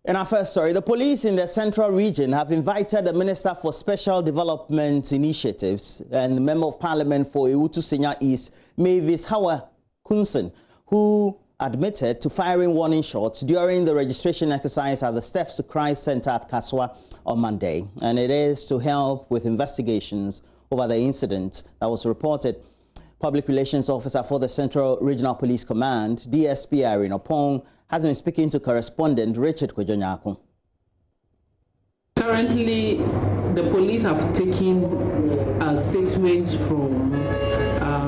In our first story, the police in the Central Region have invited the Minister for Special Development Initiatives and the Member of Parliament for Putu Senior East, Mavis Hawa Kunsen, who admitted to firing warning shots during the registration exercise at the Steps to Christ Center at Kaswa on Monday. And it is to help with investigations over the incident that was reported. Public Relations Officer for the Central Regional Police Command, DSP Irene Opong, has been speaking to correspondent Richard Kojonyako. Currently, the police have taken statements from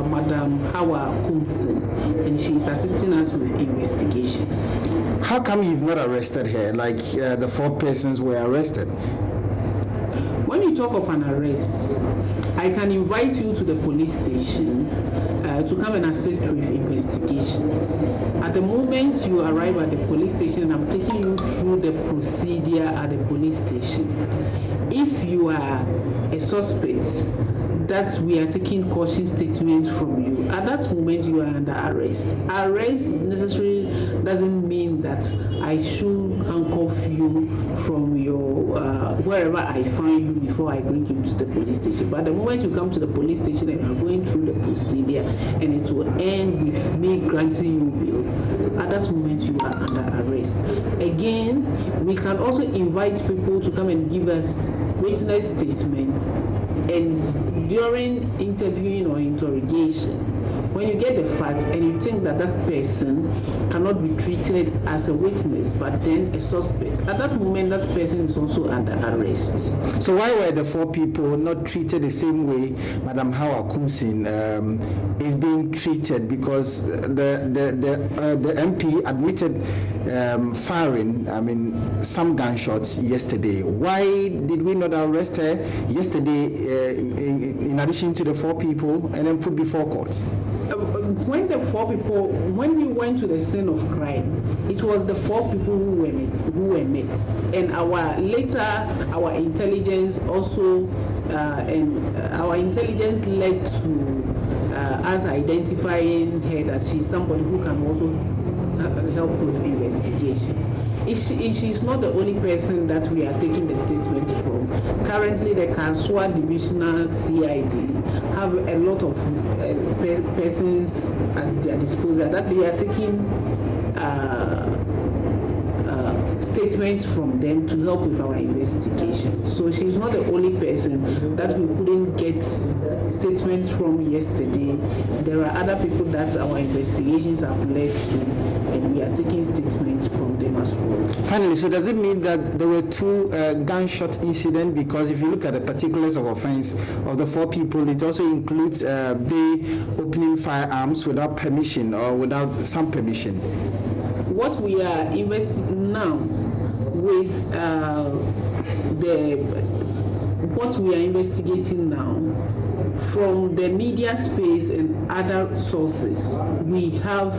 Madam Hawa Kunsen, and she is assisting us with investigations. How come you've not arrested her, like the 4 persons were arrested? When you talk of an arrest, I can invite you to the police station to come and assist with investigation. At the moment you arrive at the police station, I'm taking you through the procedure at the police station. If you are a suspect, that we are taking caution statements from you, at that moment you are under arrest. Arrest necessarily doesn't mean that I should handcuff you from your wherever I find you before I bring you to the police station. But the moment you come to the police station and you are going through the procedure, and it will end with me granting you bail, at that moment you are under arrest. Again, we can also invite people to come and give us witness statements, and during interviewing or interrogation, when you get the facts and you think that that person cannot be treated as a witness but then a suspect, at that moment that person is also under arrest. So why were the 4 people not treated the same way Madam Hawa Kunsen is being treated? Because the MP admitted firing some gunshots yesterday. Why did we not arrest her yesterday in addition to the 4 people and then put before court? When the 4 people, when we went to the scene of crime, it was the 4 people who were met, and our intelligence also, our intelligence led to us identifying her that she's somebody who can also help with investigation. She is not the only person that we are taking the statement from. Currently, the Kaswa Divisional CID have a lot of persons at their disposal that they are taking statements from them to help with our investigation. So she's not the only person that we couldn't get statements from yesterday. There are other people that our investigations have led to, and we are taking statements from them as well. Finally, so does it mean that there were 2 gunshot incidents? Because if you look at the particulars of offense of the 4 people, it also includes they opening firearms without permission or without some permission. What we are investigating now with what we are investigating now from the media space and other sources, we have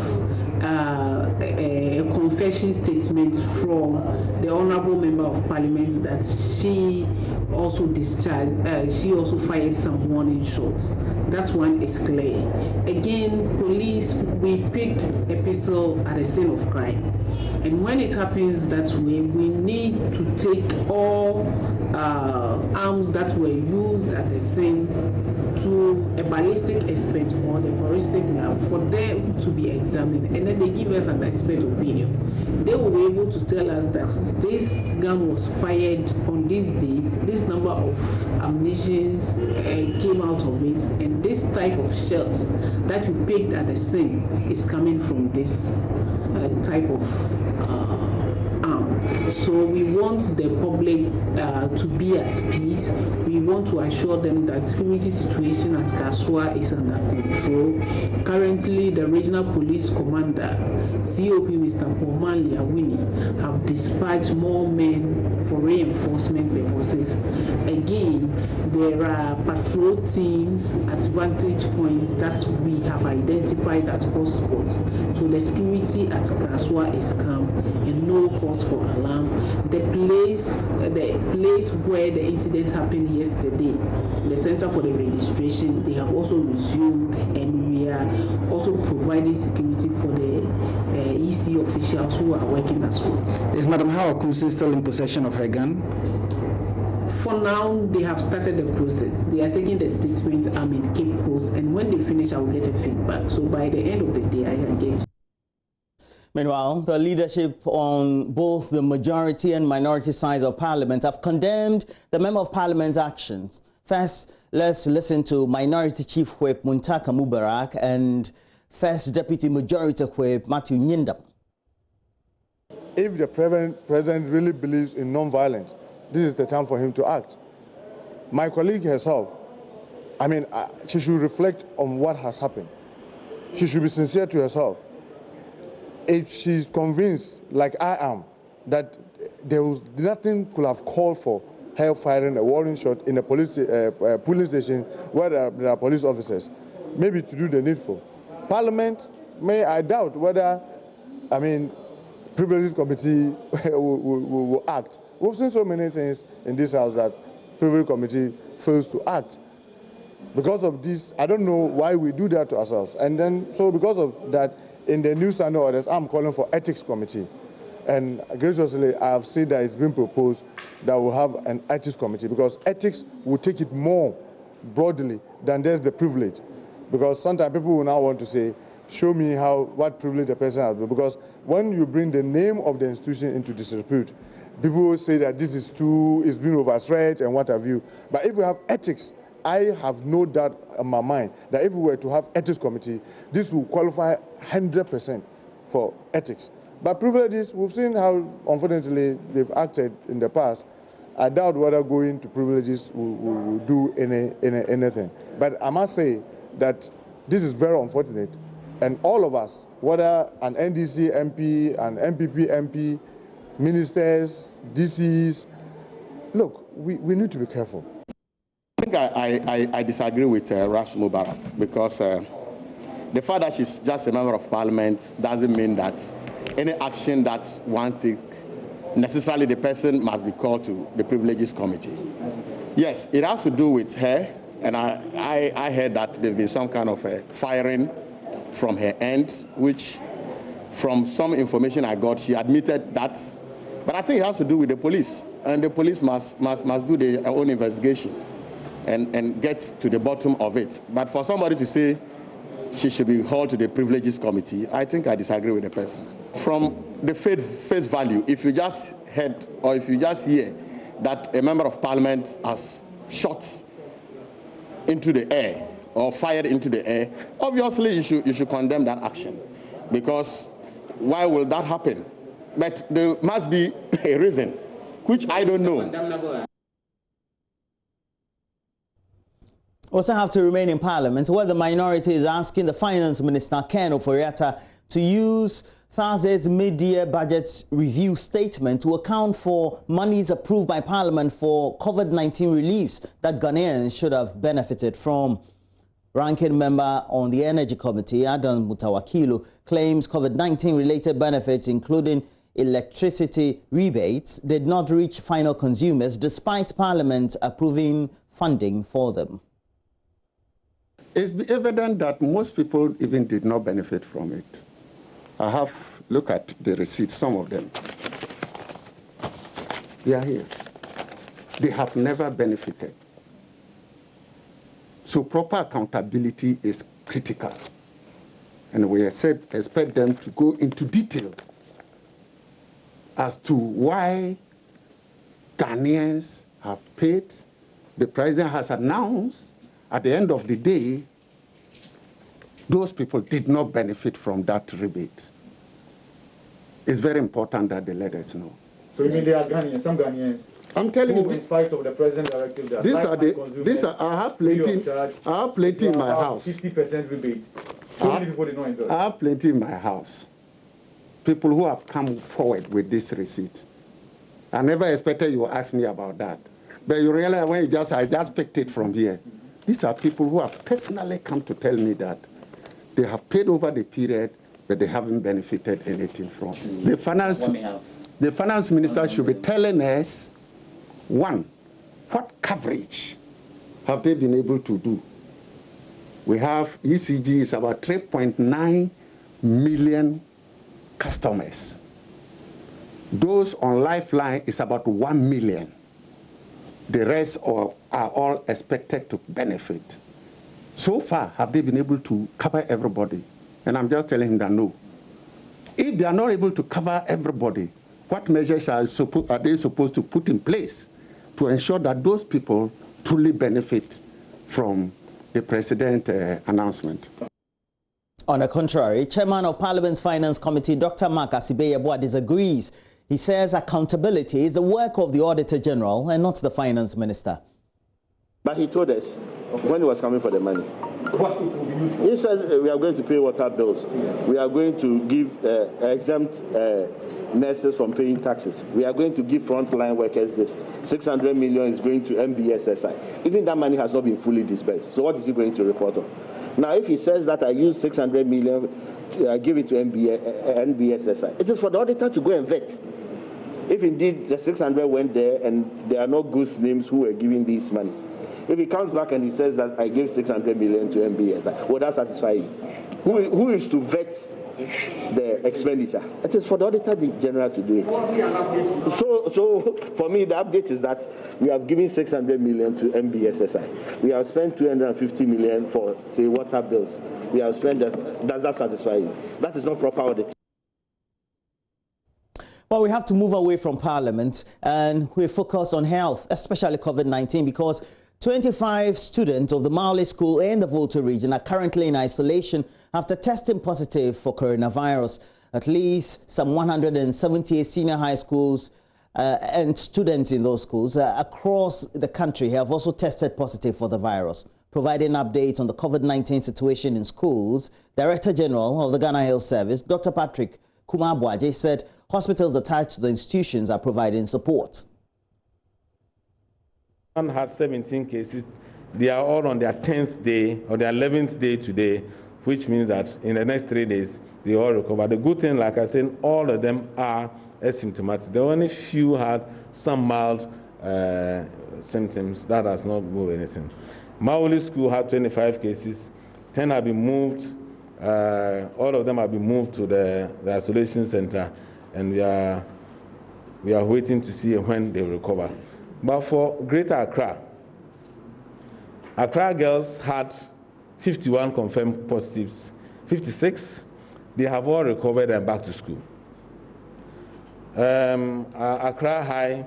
a confession statement from the Honorable Member of Parliament that she also discharged, she also fired some warning shots. That one is clear. Again, police, we picked a pistol at the scene of crime. And when it happens that way, we need to take all arms that were used at the scene to a ballistic expert or the forensic lab for them to be examined, and then they give us an expert opinion. They will be able to tell us that this gun was fired on this date, this number of ammunitions came out of it, and this type of shells that you picked at the scene is coming from this type of arm. So we want the public to be at peace. We want to assure them that security situation at Kaswa is under control. Currently, the regional police commander, COP Mr. Oman Liawini, have dispatched more men for reinforcement purposes. Again, there are patrol teams at vantage points that we have identified at hotspots. So the security at Kaswa is calm and no cause for alarm. The place where the incident happened yesterday, the Center for the Registration, they have also resumed, and we are also providing security for the EC officials who are working as well. Is Madam Hawa Kumasi still in possession of her gun? For now, they have started the process. They are taking the statement in Cape Coast, and when they finish, I will get a feedback. So by the end of the day, I can get. Meanwhile, the leadership on both the majority and minority sides of Parliament have condemned the Member of Parliament's actions. First, let's listen to Minority Chief Whip Muntaka Mubarak and First Deputy Majority Whip Matthew Nyindam. If the president really believes in non-violence, this is the time for him to act. My colleague herself, she should reflect on what has happened. She should be sincere to herself. If she's convinced, like I am, that there was nothing could have called for her firing a warning shot in a police station where there are police officers, maybe to do the needful. Parliament, I doubt whether, Privileges Committee will act. We've seen so many things in this house that Privilege Committee fails to act. Because of this, I don't know why we do that to ourselves. And then, so because of that, in the new standing orders, I'm calling for Ethics Committee. And graciously, I have said that it's been proposed that we'll have an Ethics Committee, because ethics will take it more broadly than just the privilege. Because sometimes people will now want to say, show me what privilege the person has. Because when you bring the name of the institution into disrepute, people will say that this is it's been overstretched and what have you. But if we have ethics, I have no doubt in my mind that if we were to have ethics committee, this will qualify 100% for ethics. But privileges, we've seen how, unfortunately, they've acted in the past. I doubt whether going to privileges will do anything. But I must say that this is very unfortunate. And all of us, whether an NDC MP, an MPP MP, ministers, DCs, look, we need to be careful. I think I disagree with Ras Mubarak, because the fact that she's just a member of parliament doesn't mean that any action that one takes, necessarily the person must be called to the privileges committee. Yes, it has to do with her, and I heard that there's been some kind of firing from her end, which from some information I got, she admitted that. But I think it has to do with the police, and the police must do their own investigation and get to the bottom of it. But for somebody to say she should be hauled to the privileges committee, I think I disagree with the person. From the face value, if you just heard or if you just hear that a member of parliament has shot into the air or fired into the air, obviously you should condemn that action, because why will that happen? But there must be a reason, which I don't know. Also have to remain in Parliament, where the minority is asking the Finance Minister, Ken Oforiatta, to use Thursday's mid-year budget review statement to account for monies approved by Parliament for COVID-19 reliefs that Ghanaians should have benefited from. Ranking member on the Energy Committee, Adam Mutawakilu, claims COVID-19 related benefits, including electricity rebates, did not reach final consumers despite Parliament approving funding for them. It's evident that most people even did not benefit from it. I have looked at the receipts, some of them. They are here. They have never benefited. So proper accountability is critical. And we expect them to go into detail as to why Ghanaians have paid. The president has announced at the end of the day, those people did not benefit from that rebate. It's very important that they let us know. So you mean there are Ghanaians, some Ghanaians? I'm telling you, in spite of the president's directive, I have plenty in my house. 50% rebate. So many people did not enjoy. I have plenty in my house. People who have come forward with this receipt. I never expected you would ask me about that. But you realize when I just picked it from here. These are people who have personally come to tell me that they have paid over the period, but they haven't benefited anything from. The finance minister should be telling us, one, what coverage have they been able to do? We have ECG is about 3.9 million customers. Those on Lifeline is about 1 million. The rest are all expected to benefit. So far, have they been able to cover everybody? And I'm just telling him that no. If they are not able to cover everybody, what measures are they supposed to put in place to ensure that those people truly benefit from the president's announcement? On the contrary, Chairman of Parliament's Finance Committee, Dr. Mark Asibeyeboah, disagrees. He says accountability is the work of the Auditor General and not the Finance Minister. But he told us when he was coming for the money. He said we are going to pay water bills. We are going to give exempt nurses from paying taxes. We are going to give frontline workers this. 600 million is going to MBSSI. Even that money has not been fully disbursed. So what is he going to report on? Now, if he says that I use 600 million, I give it to NBSSI, it is for the auditor to go and vet. If indeed the 600 went there and there are no good names who were giving these monies. If he comes back and he says that I gave 600 million to NBSSI, will that satisfy you? Who is to vet the expenditure? It is for the Auditor General to do it. So for me, the update is that we have given 600 million to MBSSI. We have spent 250 million for, say, water bills. We have spent that. Does that satisfy you? That is not proper audit. Well, we have to move away from Parliament and we focus on health, especially COVID-19, because 25 students of the Mauli School in the Volta region are currently in isolation after testing positive for coronavirus. At least some 178 senior high schools and students in those schools across the country have also tested positive for the virus. Providing updates on the COVID-19 situation in schools, Director General of the Ghana Health Service, Dr. Patrick Kumabwaje, said hospitals attached to the institutions are providing support. One has 17 cases. They are all on their 10th day or their 11th day today, which means that in the next 3 days, they all recover. The good thing, like I said, all of them are asymptomatic. The only few had some mild symptoms. That has not moved anything. Mauli School had 25 cases. 10 have been moved. All of them have been moved to the isolation center, and we are waiting to see when they will recover. But for Greater Accra, Accra girls had 51 confirmed positives, 56. They have all recovered and back to school. Accra High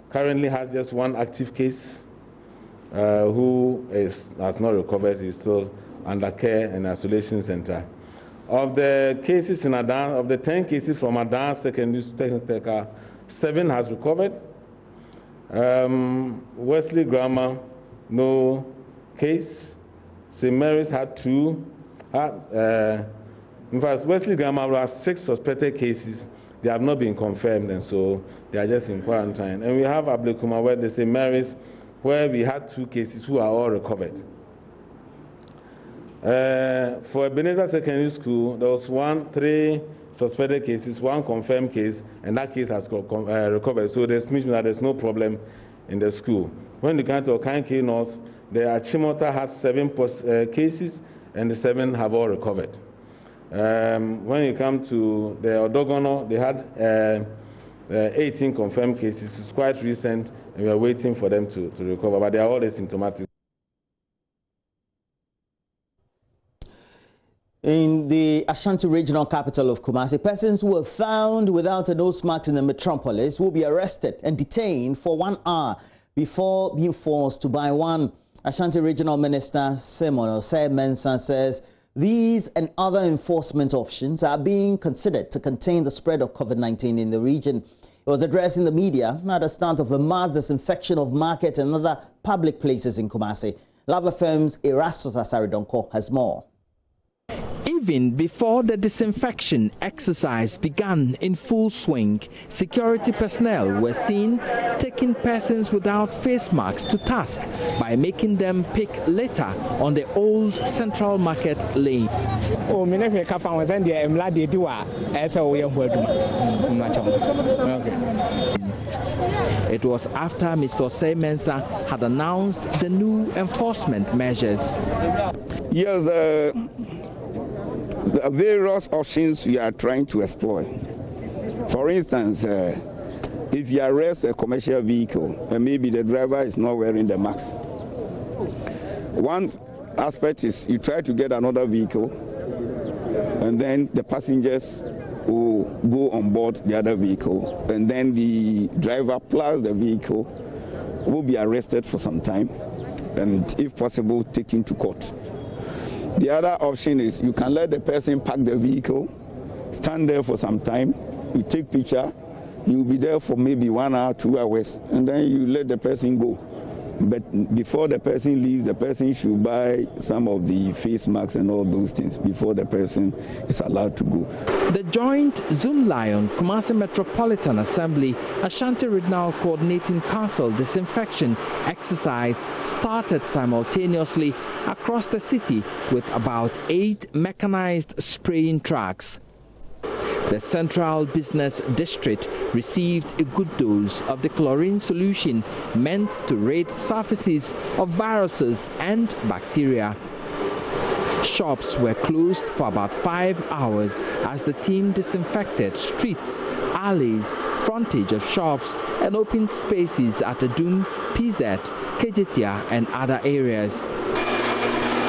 currently has just one active case who has not recovered. He's still under care and isolation center. Of the cases in Adan, of the 10 cases from Adan Secondary School, 7 has recovered. Wesley Grammar, no case. St. Mary's had 2. In fact, Wesley Grammar has 6 suspected cases. They have not been confirmed, and so they are just in quarantine. And we have Ablekuma, where the St. Mary's, where we had 2 cases who are all recovered. For Ebenezer Secondary School, there was 3 suspected cases, 1 confirmed case, and that case has recovered. So this means that there's no problem in the school. When you come to Okanke North, the Achimota has 7 cases, and the 7 have all recovered. When you come to the Odogono, they had 18 confirmed cases. It's quite recent, and we are waiting for them to recover, but they are all asymptomatic. In the Ashanti regional capital of Kumasi, persons who were found without a nose mask in the metropolis will be arrested and detained for 1 hour before being forced to buy one. Ashanti Regional Minister Simon Osei-Mensah says these and other enforcement options are being considered to contain the spread of COVID-19 in the region. He was addressing the media at the start of a mass disinfection of markets and other public places in Kumasi. Lava Firm's Erastus Asaridonko has more. Even before the disinfection exercise began in full swing, security personnel were seen taking persons without face masks to task by making them pick litter on the old Central Market lane. It was after Mr. Osei-Mensah had announced the new enforcement measures. Yes, There are various options we are trying to exploit. For instance, if you arrest a commercial vehicle and maybe the driver is not wearing the mask, one aspect is you try to get another vehicle and then the passengers will go on board the other vehicle, and then the driver plus the vehicle will be arrested for some time and, if possible, taken to court. The other option is you can let the person park the vehicle, stand there for some time, you take picture, you'll be there for maybe 1 hour, 2 hours, and then you let the person go. But before the person leaves, the person should buy some of the face masks and all those things before the person is allowed to go. The joint Zoom Lion Kumasi Metropolitan Assembly Ashanti Regional Coordinating Council disinfection exercise started simultaneously across the city with about 8 mechanized spraying trucks. The Central Business District received a good dose of the chlorine solution meant to rid surfaces of viruses and bacteria. Shops were closed for about 5 hours as the team disinfected streets, alleys, frontage of shops and open spaces at Adum, PZ, Kejetia and other areas.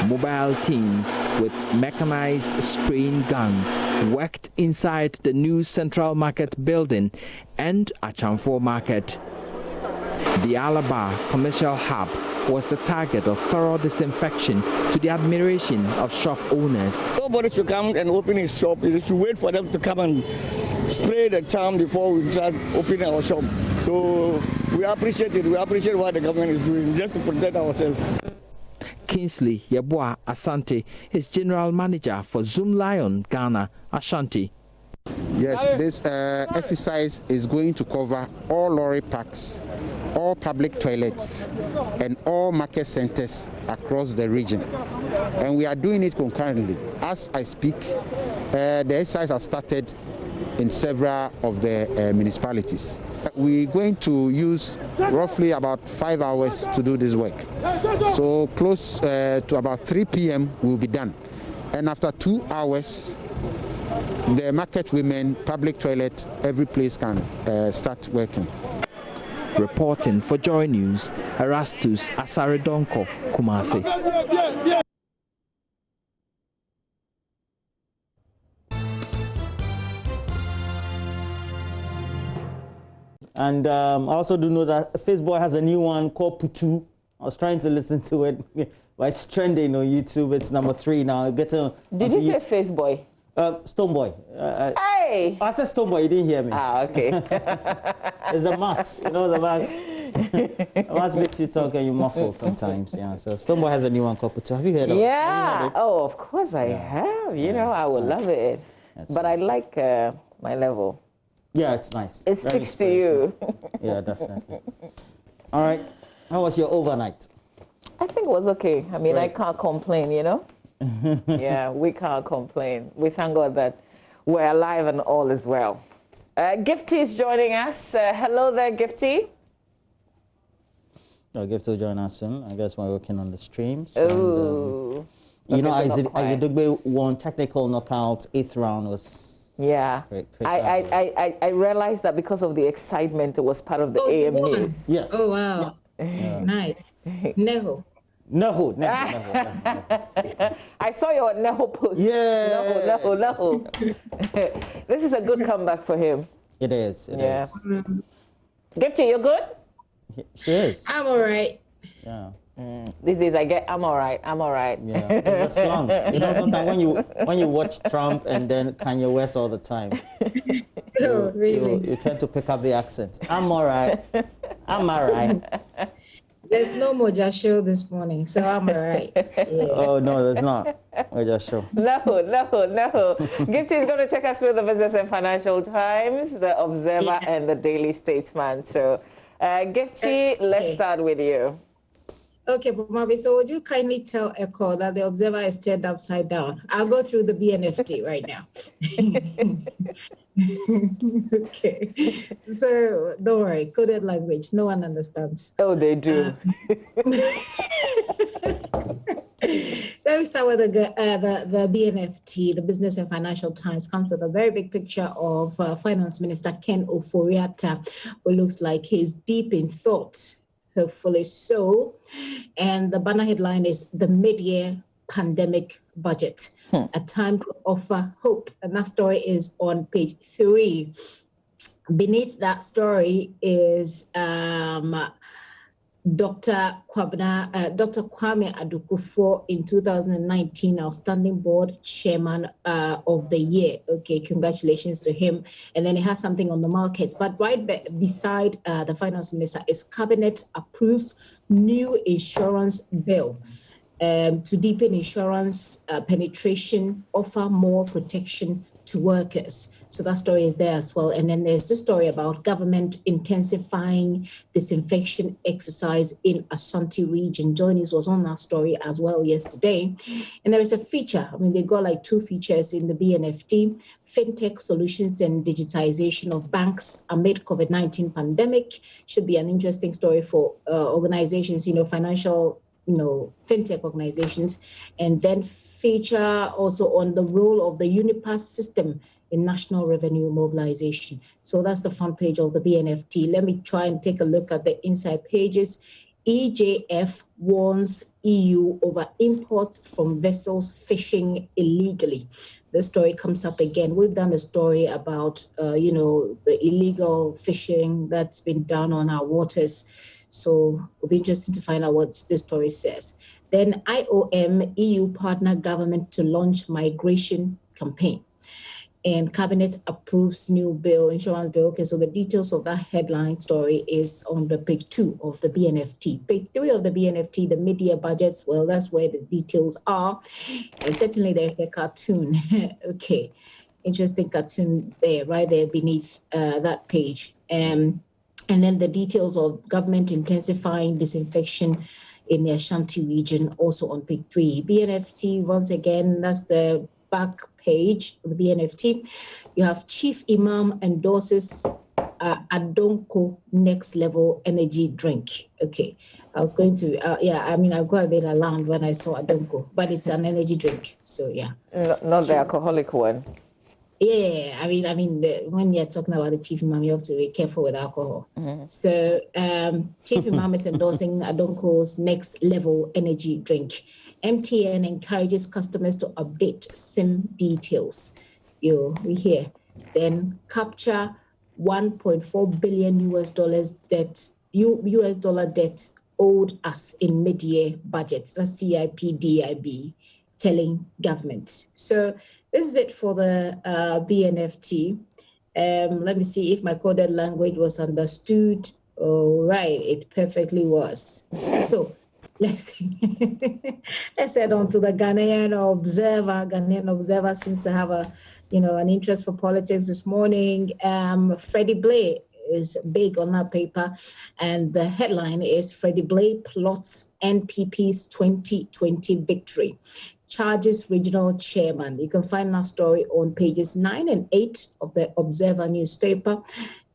Mobile teams with mechanized spraying guns worked inside the new Central Market building and Achamfo Market. The Alaba commercial hub was the target of thorough disinfection to the admiration of shop owners. Nobody should come and open his shop. You should wait for them to come and spray the town before we start opening our shop. So we appreciate it. We appreciate what the government is doing just to protect ourselves. Kingsley Yeboah Asante is General Manager for Zoom Lion Ghana, Ashanti. Yes, this exercise is going to cover all lorry parks, all public toilets, and all market centers across the region. And we are doing it concurrently. As I speak, the exercise has started in several of the municipalities. We're going to use roughly about 5 hours to do this work. So close to about 3 p.m. will be done. And after 2 hours, the market women, public toilet, every place can start working. Reporting for Joy News, Erastus Asaredonko, Kumasi. And I also do know that Facebook has a new one called Putu. I was trying to listen to it, but it's trending on YouTube. It's number 3 now. Did you say Faceboy? Stoneboy. Hey! I said Stoneboy, you didn't hear me. Ah, okay. It's the max. You know the max? The max makes you talk and you muffle sometimes. Yeah. So Stoneboy has a new one called Putu. Have you heard of it? Yeah. Oh, of course I have. You know, I would love it. But I like my level. Yeah, it's nice. It speaks to you. Yeah, definitely. All right. How was your overnight? I think it was okay. I mean, I can't complain, you know? Yeah, we can't complain. We thank God that we're alive and all is well. Gifty is joining us. Hello there, Gifty. Oh, Gifty will join us soon. I guess we're working on the streams. Oh. You know, Isaac won technical knockout. 8th round was... Yeah, I realized that because of the excitement, it was part of the AM news. Yes. Oh, wow. Yeah. Nice. Neho. Neho. I saw your Neho post. Yeah. Neho. This is a good comeback for him. It is. It is. Gifty, you're good? She is. I'm all right. Yeah. These days I get, I'm all right. Yeah, it's a slang. You know, sometimes when you watch Trump and then Kanye West all the time, you tend to pick up the accent. I'm all right. There's no Moja show this morning, so I'm all right. Yeah. Oh, no, there's not. Moja show. No. Gifty is going to take us through the Business and Financial Times, the Observer, and the Daily Statesman. So, Gifty, let's start with you. Okay, Mabi, so would you kindly tell Echo that the Observer is turned upside down? I'll go through the BNFT right now. Okay. So don't worry, coded language, no one understands. Oh, they do. Let me start with the BNFT, the Business and Financial Times, comes with a very big picture of Finance Minister Ken Ofori-Atta, who looks like he's deep in thought, hopefully so. And the banner headline is the mid-year pandemic budget, a time to offer hope. And that story is on page 3. Beneath that story is Dr. Kwame Adukufo in 2019, Outstanding Board Chairman of the Year. Okay, congratulations to him. And then he has something on the markets. But right beside the Finance Minister is Cabinet approves new insurance bill to deepen insurance penetration, offer more protection to workers. So that story is there as well. And then there's the story about government intensifying disinfection exercise in Ashanti region. Joynews was on that story as well yesterday. And there is a feature. I mean, they got like 2 features in the BNFT: fintech solutions and digitization of banks amid COVID-19 pandemic. Should be an interesting story for organizations, financial, fintech organizations. And then feature also on the role of the UNIPAS system in national revenue mobilization. So that's the front page of the BNFT. Let me try and take a look at the inside pages. EJF warns EU over imports from vessels fishing illegally. The story comes up again. We've done a story about, the illegal fishing that's been done on our waters. So it'll be interesting to find out what this story says. Then IOM, EU partner government to launch migration campaign. And Cabinet approves new bill, insurance bill. Okay, so the details of that headline story is on the page 2 of the BNFT. Page 3 of the BNFT, the mid-year budgets, well, that's where the details are. And certainly there's a cartoon. Okay, interesting cartoon there, right there beneath that page. And then the details of government intensifying disinfection in the Ashanti region, also on page 3. BNFT, once again, that's the back page of the BNFT. You have Chief Imam endorses Adonko next level energy drink. Okay, I was going to, I got a bit alarmed when I saw Adonko, but it's an energy drink. So yeah. Not the alcoholic one. Yeah, when you're talking about the Chief Imam, you have to be careful with alcohol. So Chief Imam is endorsing Adonko's next level energy drink. MTN encourages customers to update SIM details. We hear. Then capture $1.4 billion US dollar debt owed us in mid-year budgets. That's CIPDIB telling government. So this is it for the BNFT. Let me see if my coded language was understood. All right, it perfectly was. So let's head on to the Ghanaian Observer. Ghanaian Observer seems to have an interest for politics this morning. Freddie Blay is big on that paper, and the headline is Freddie Blay plots NPP's 2020 victory. Charges regional chairman. You can find that story on pages 9 and 8 of the Observer newspaper.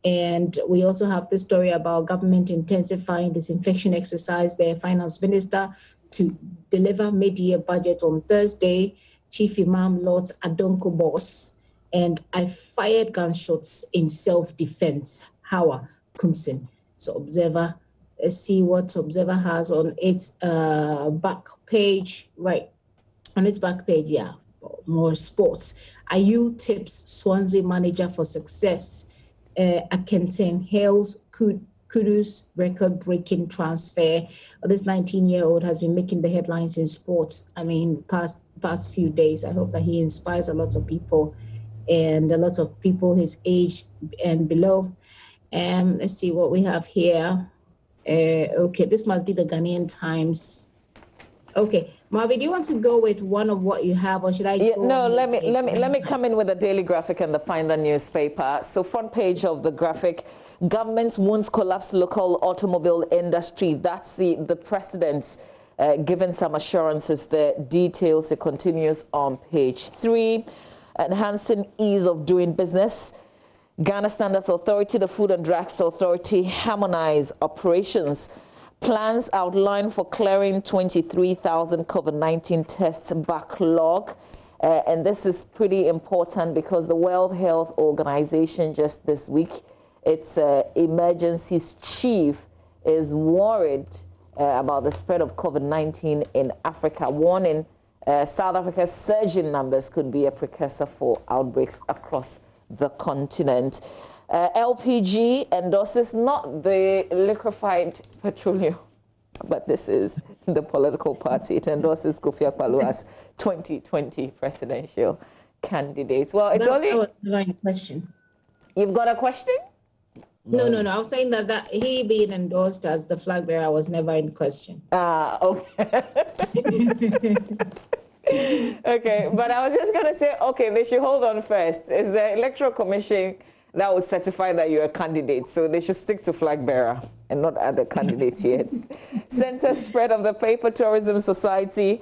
And we also have the story about government intensifying disinfection exercise. Their finance minister to deliver mid-year budget on Thursday. Chief Imam Lords Adonko boss. And I fired gunshots in self-defense. Hawa Kumsin. So Observer, let's see what Observer has on its back page. Right. On its back page, yeah, more sports. Ayu tips Swansea manager for success. Akenten hails Kudu's record-breaking transfer. This 19-year-old has been making the headlines in sports. Past few days. I hope that he inspires a lot of people, and a lot of people his age and below. Let's see what we have here. Okay, this must be the Ghanaian Times. Okay, Marvin, do you want to go with one of what you have, or should I? No, let me come in with the Daily Graphic and the Finder newspaper. So, front page of the graphic: government wants collapse local automobile industry. That's the president's given some assurances. The details, it continues on page 3. Enhancing ease of doing business. Ghana Standards Authority, the Food and Drugs Authority harmonize operations. Plans outlined for clearing 23,000 COVID-19 tests backlog. And this is pretty important because the World Health Organization just this week, its emergencies chief is worried about the spread of COVID-19 in Africa, warning South Africa's surging numbers could be a precursor for outbreaks across the continent. LPG endorses not the liquefied petroleum, but this is the political party. It endorses Kofi Akpaloo as 2020 presidential candidate. Well, it's only... That was never in question. You've got a question? No. I was saying that he being endorsed as the flag bearer was never in question. Okay. Okay, but I was just going to say, okay, they should hold on first. It's the Electoral Commission that will certify that you're a candidate, so they should stick to flag bearer and not other candidates yet. Center spread of the Paper Tourism Society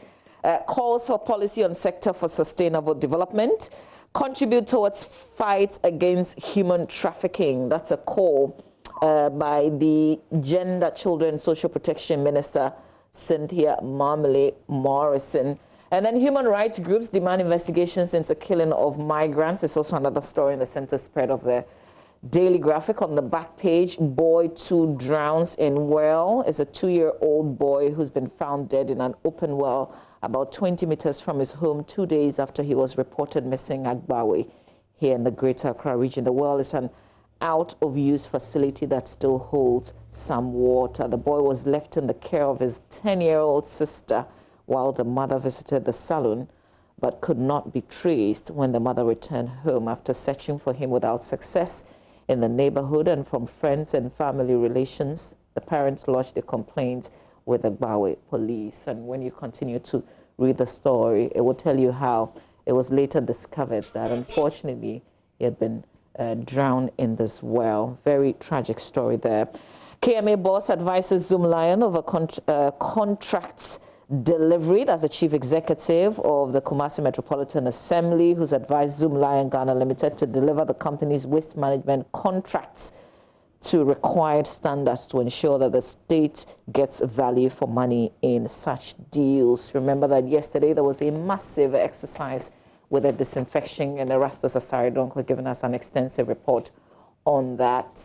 calls for policy on sector for sustainable development, contribute towards fight against human trafficking. That's a call by the Gender, Children, Social Protection Minister, Cynthia Marmele Morrison. And then human rights groups demand investigations into killing of migrants. It's also another story in the center spread of the Daily Graphic. On the back page, boy 2 drowns in well. It's a 2-year-old boy who's been found dead in an open well about 20 meters from his home 2 days after he was reported missing at Agbawe here in the Greater Accra region. The well is an out-of-use facility that still holds some water. The boy was left in the care of his 10-year-old sister while the mother visited the salon, but could not be traced when the mother returned home after searching for him without success in the neighborhood and from friends and family relations. The parents lodged a complaint with the Agbawe police. And when you continue to read the story, it will tell you how it was later discovered that unfortunately he had been drowned in this well. Very tragic story there. KMA boss advises Zoom Lion over contracts delivered as the chief executive of the Kumasi Metropolitan Assembly, who's advised Zoom Lion Ghana Limited to deliver the company's waste management contracts to required standards to ensure that the state gets value for money in such deals. Remember that yesterday there was a massive exercise with a disinfection, and Erastus Asaridonko giving us an extensive report on that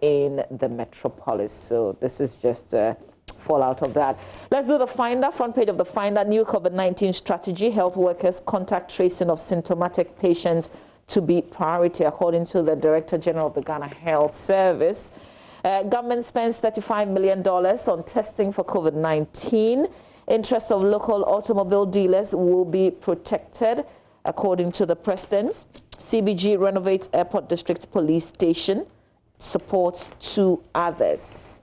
in the metropolis. So this is just fallout of that. Let's do the Finder, front page of the Finder. New COVID-19 strategy, health workers contact tracing of symptomatic patients to be priority, according to the Director General of the Ghana Health Service. Government spends $35 million on testing for COVID-19. Interests of local automobile dealers will be protected, according to the President. CBG renovates Airport District Police Station, supports 2 others.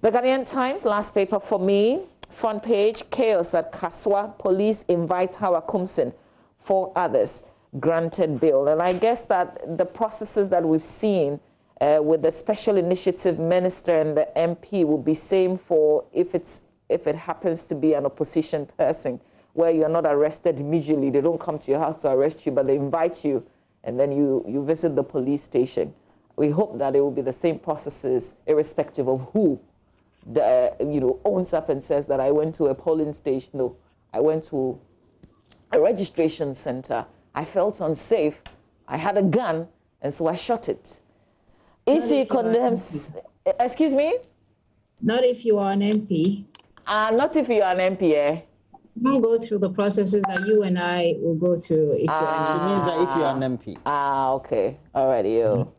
The Ghanaian Times, last paper for me, front page, chaos at Kaswa. Police invites Hawa Kumsin, 4 others granted bail. And I guess that the processes that we've seen with the Special Initiative Minister and the MP will be same for if it happens to be an opposition person, where you're not arrested immediately. They don't come to your house to arrest you, but they invite you, and then you visit the police station. We hope that it will be the same processes, irrespective of who owns up and says that I went to a polling station. No, I went to a registration center. I felt unsafe. I had a gun, and so I shot it. EC condemns... Excuse me? Not if you are an MP. Not if you are an MP, eh? Don't go through the processes that you and I will go through if you're an MP. It means that if you're an MP. Okay. All right, you.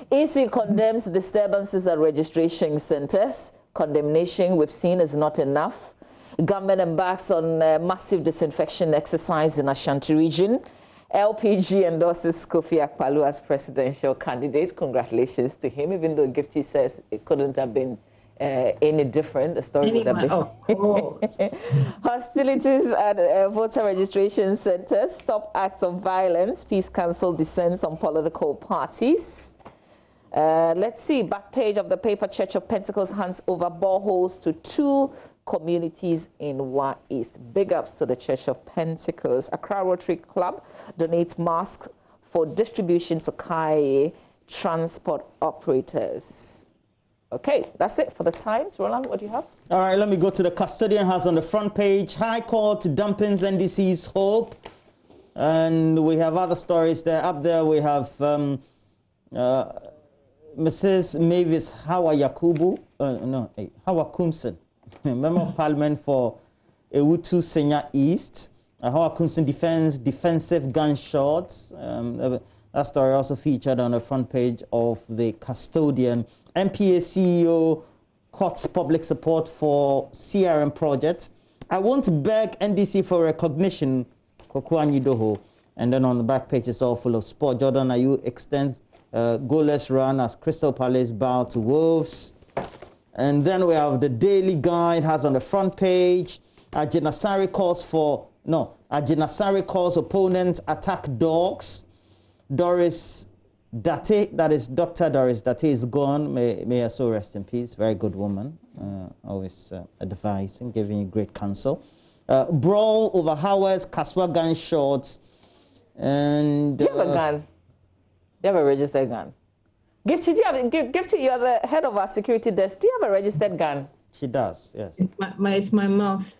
EC condemns disturbances at registration centers. Condemnation we've seen is not enough. Government embarks on a massive disinfection exercise in Ashanti region. LPG endorses Kofi Akpaloo as presidential candidate. Congratulations to him, even though Gifty says it couldn't have been any different. The story would have been. Hostilities at voter registration centers. Stop acts of violence. Peace Council dissents on political parties. Let's see, back page of the paper, Church of Pentecost hands over boreholes to 2 communities in Wa East. Big ups to the Church of Pentecost. Accra Rotary Club donates masks for distribution to Kai transport operators. Okay, that's it for the Times. Roland, what do you have? All right, let me go to the Custodian House on the front page. High Court dampens NDC's hope. And we have other stories there. Up there we have Mrs. Mavis Hawa Yakubu, Hawa Kumsen, Member of Parliament for Ewutu Senya East. Hawa Kumsen defends defensive gunshots. That story also featured on the front page of the Custodian. MPA CEO courts public support for CRM projects. I want to beg NDC for recognition, Kokwani Doho. And then on the back page, it's all full of sport. Jordan Ayew extends goalless run as Crystal Palace bow to Wolves. And then we have the Daily Guide has on the front page. Ajinasari calls opponents attack dogs. Doris Date, that is Dr. Doris Date, is gone. May her soul rest in peace. Very good woman. Always advising, giving you great counsel. Brawl over Howard's Kaswa gunshots. And do you have a gun? Do you have a registered gun? Gifty, you're the head of our security desk. Do you have a registered gun? She does, yes. It's my mouth.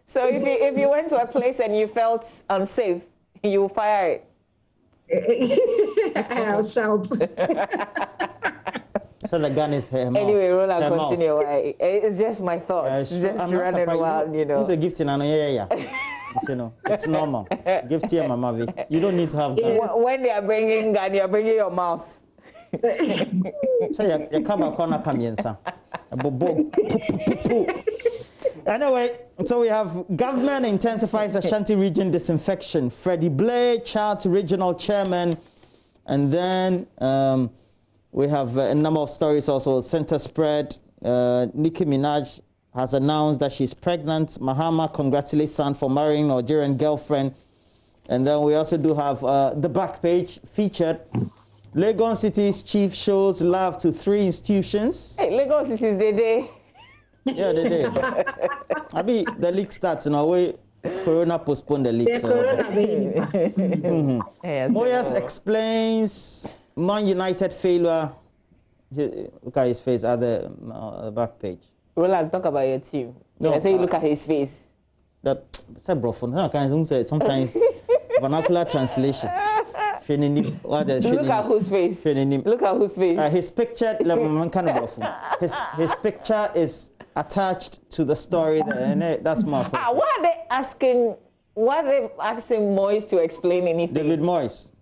So if you went to a place and you felt unsafe, you will fire it. I'll shout. So the gun is her mouth. Anyway, Roland, continue. It's just my thoughts. Just running wild, you know. Who's a gift in yeah. You know, it's normal. Gift here, Mama. You don't need to have gun. When they are bringing gun, you are bringing your mouth. So you come back on a kamiensa. Anyway, so we have government intensifies Ashanti region disinfection. Freddie Blair, Charles regional chairman, and then we have a number of stories also. Center spread. Nicki Minaj has announced that she's pregnant. Mahama congratulates son for marrying Nigerian girlfriend. And then we also do have the back page featured. Lagos City's chief shows love to 3 institutions. Hey, Lagos City's the day. Yeah, they did. I mean, the league starts in a way. Corona postponed the league. Moyes explains Man United failure. Look at his face at the back page. Roland, talk about your team. No, I say look at his face. Sometimes vernacular translation. Look at whose face. Look at whose face. His picture, his picture is attached to the story there, and that's my point. Why are they asking Moyes to explain anything? David Moyes.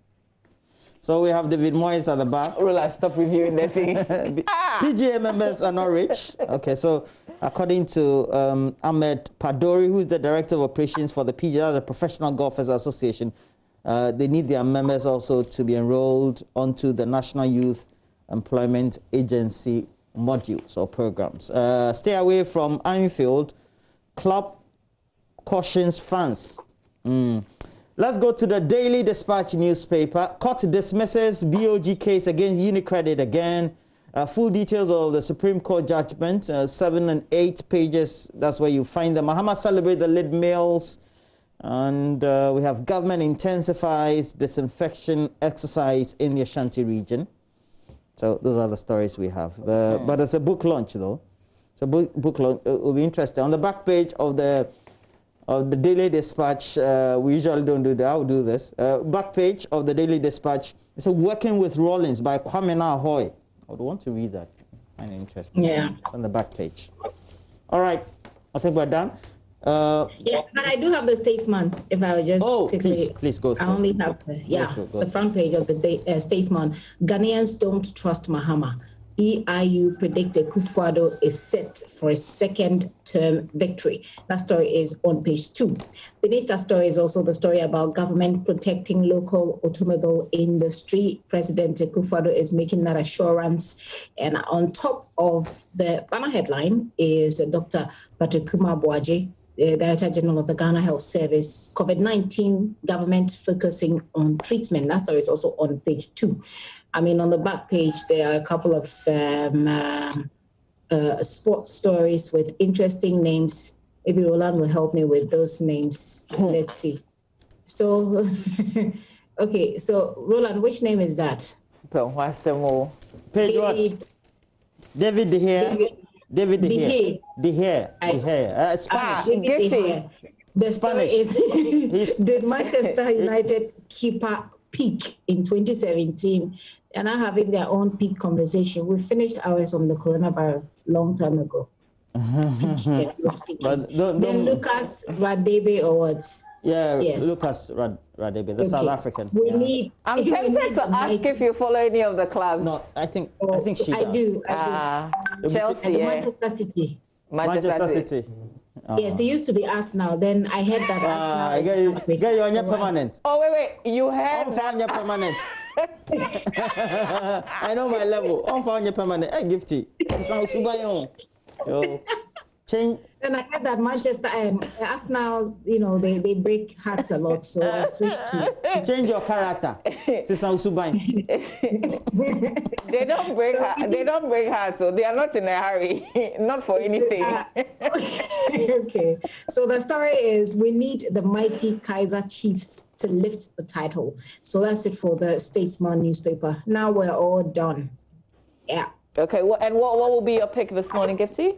So we have David Moyes at the back. Roland, stop reviewing that thing. PGA members are not rich. Okay, so according to Ahmed Padori, who is the director of operations for the PGA, the Professional Golfers Association, they need their members also to be enrolled onto the National Youth Employment Agency modules or programs. Stay away from Anfield. Club cautions fans. Let's go to the Daily Dispatch newspaper. Court dismisses BOG case against Unicredit again. Full details of the Supreme Court judgment, 7 and 8 pages. That's where you find them. Mahama celebrate the lead males. And we have government intensifies disinfection exercise in the Ashanti region. So those are the stories we have. But it's a book launch, though. So book launch will be interesting. On the back page of the Daily Dispatch, we usually don't do that. I'll do this. Back page of the Daily Dispatch. It's a Working with Rollins by Kwame Nahoy. I would want to read that. Kind of interesting. Yeah. It's on the back page. All right. I think we're done. Yeah, but I do have the Statesman. If I would just quickly, please go through. I only have the front page of the Statesman. Ghanaians don't trust Mahama. EIU predicted Kufuor is set for a second-term victory. That story is on page 2. Beneath that story is also the story about government protecting local automobile industry. President Kufuor is making that assurance. And on top of the banner headline is Dr. Patrickuma Boaji, the Director General of the Ghana Health Service, COVID-19 government focusing on treatment. That story is also on page 2. I mean, on the back page, there are a couple of sports stories with interesting names. Maybe Roland will help me with those names. Let's see. So, okay, so Roland, which name is that? What's the more? Page what? David De Gea. David De Gea. De Gea. Spanish. Gifty. The story is, did Manchester United keeper peak in 2017? They're now having their own peak conversation. We finished ours on the coronavirus long time ago. But then Lucas Radebe or what? Yeah, yes. Lucas Radebe, the South African. I'm tempted to ask if you follow any of the clubs. No, I think she does. I do. Chelsea, Manchester City. Manchester City. Yes, it used to be Arsenal. Then I heard that Arsenal. You on your permanent. Oh wait, you heard on your permanent. I know my level. On your permanent. Hey, Gifty. Yo, change. And I heard that Manchester Arsenal, you know, they break hearts a lot, so I switched to change your character. They don't break hearts, so they are not in a hurry, not for anything. Okay, so the story is we need the mighty Kaiser Chiefs to lift the title. So that's it for the Statesman newspaper. Now we're all done. Yeah. Okay, and what will be your pick this morning, Gifty?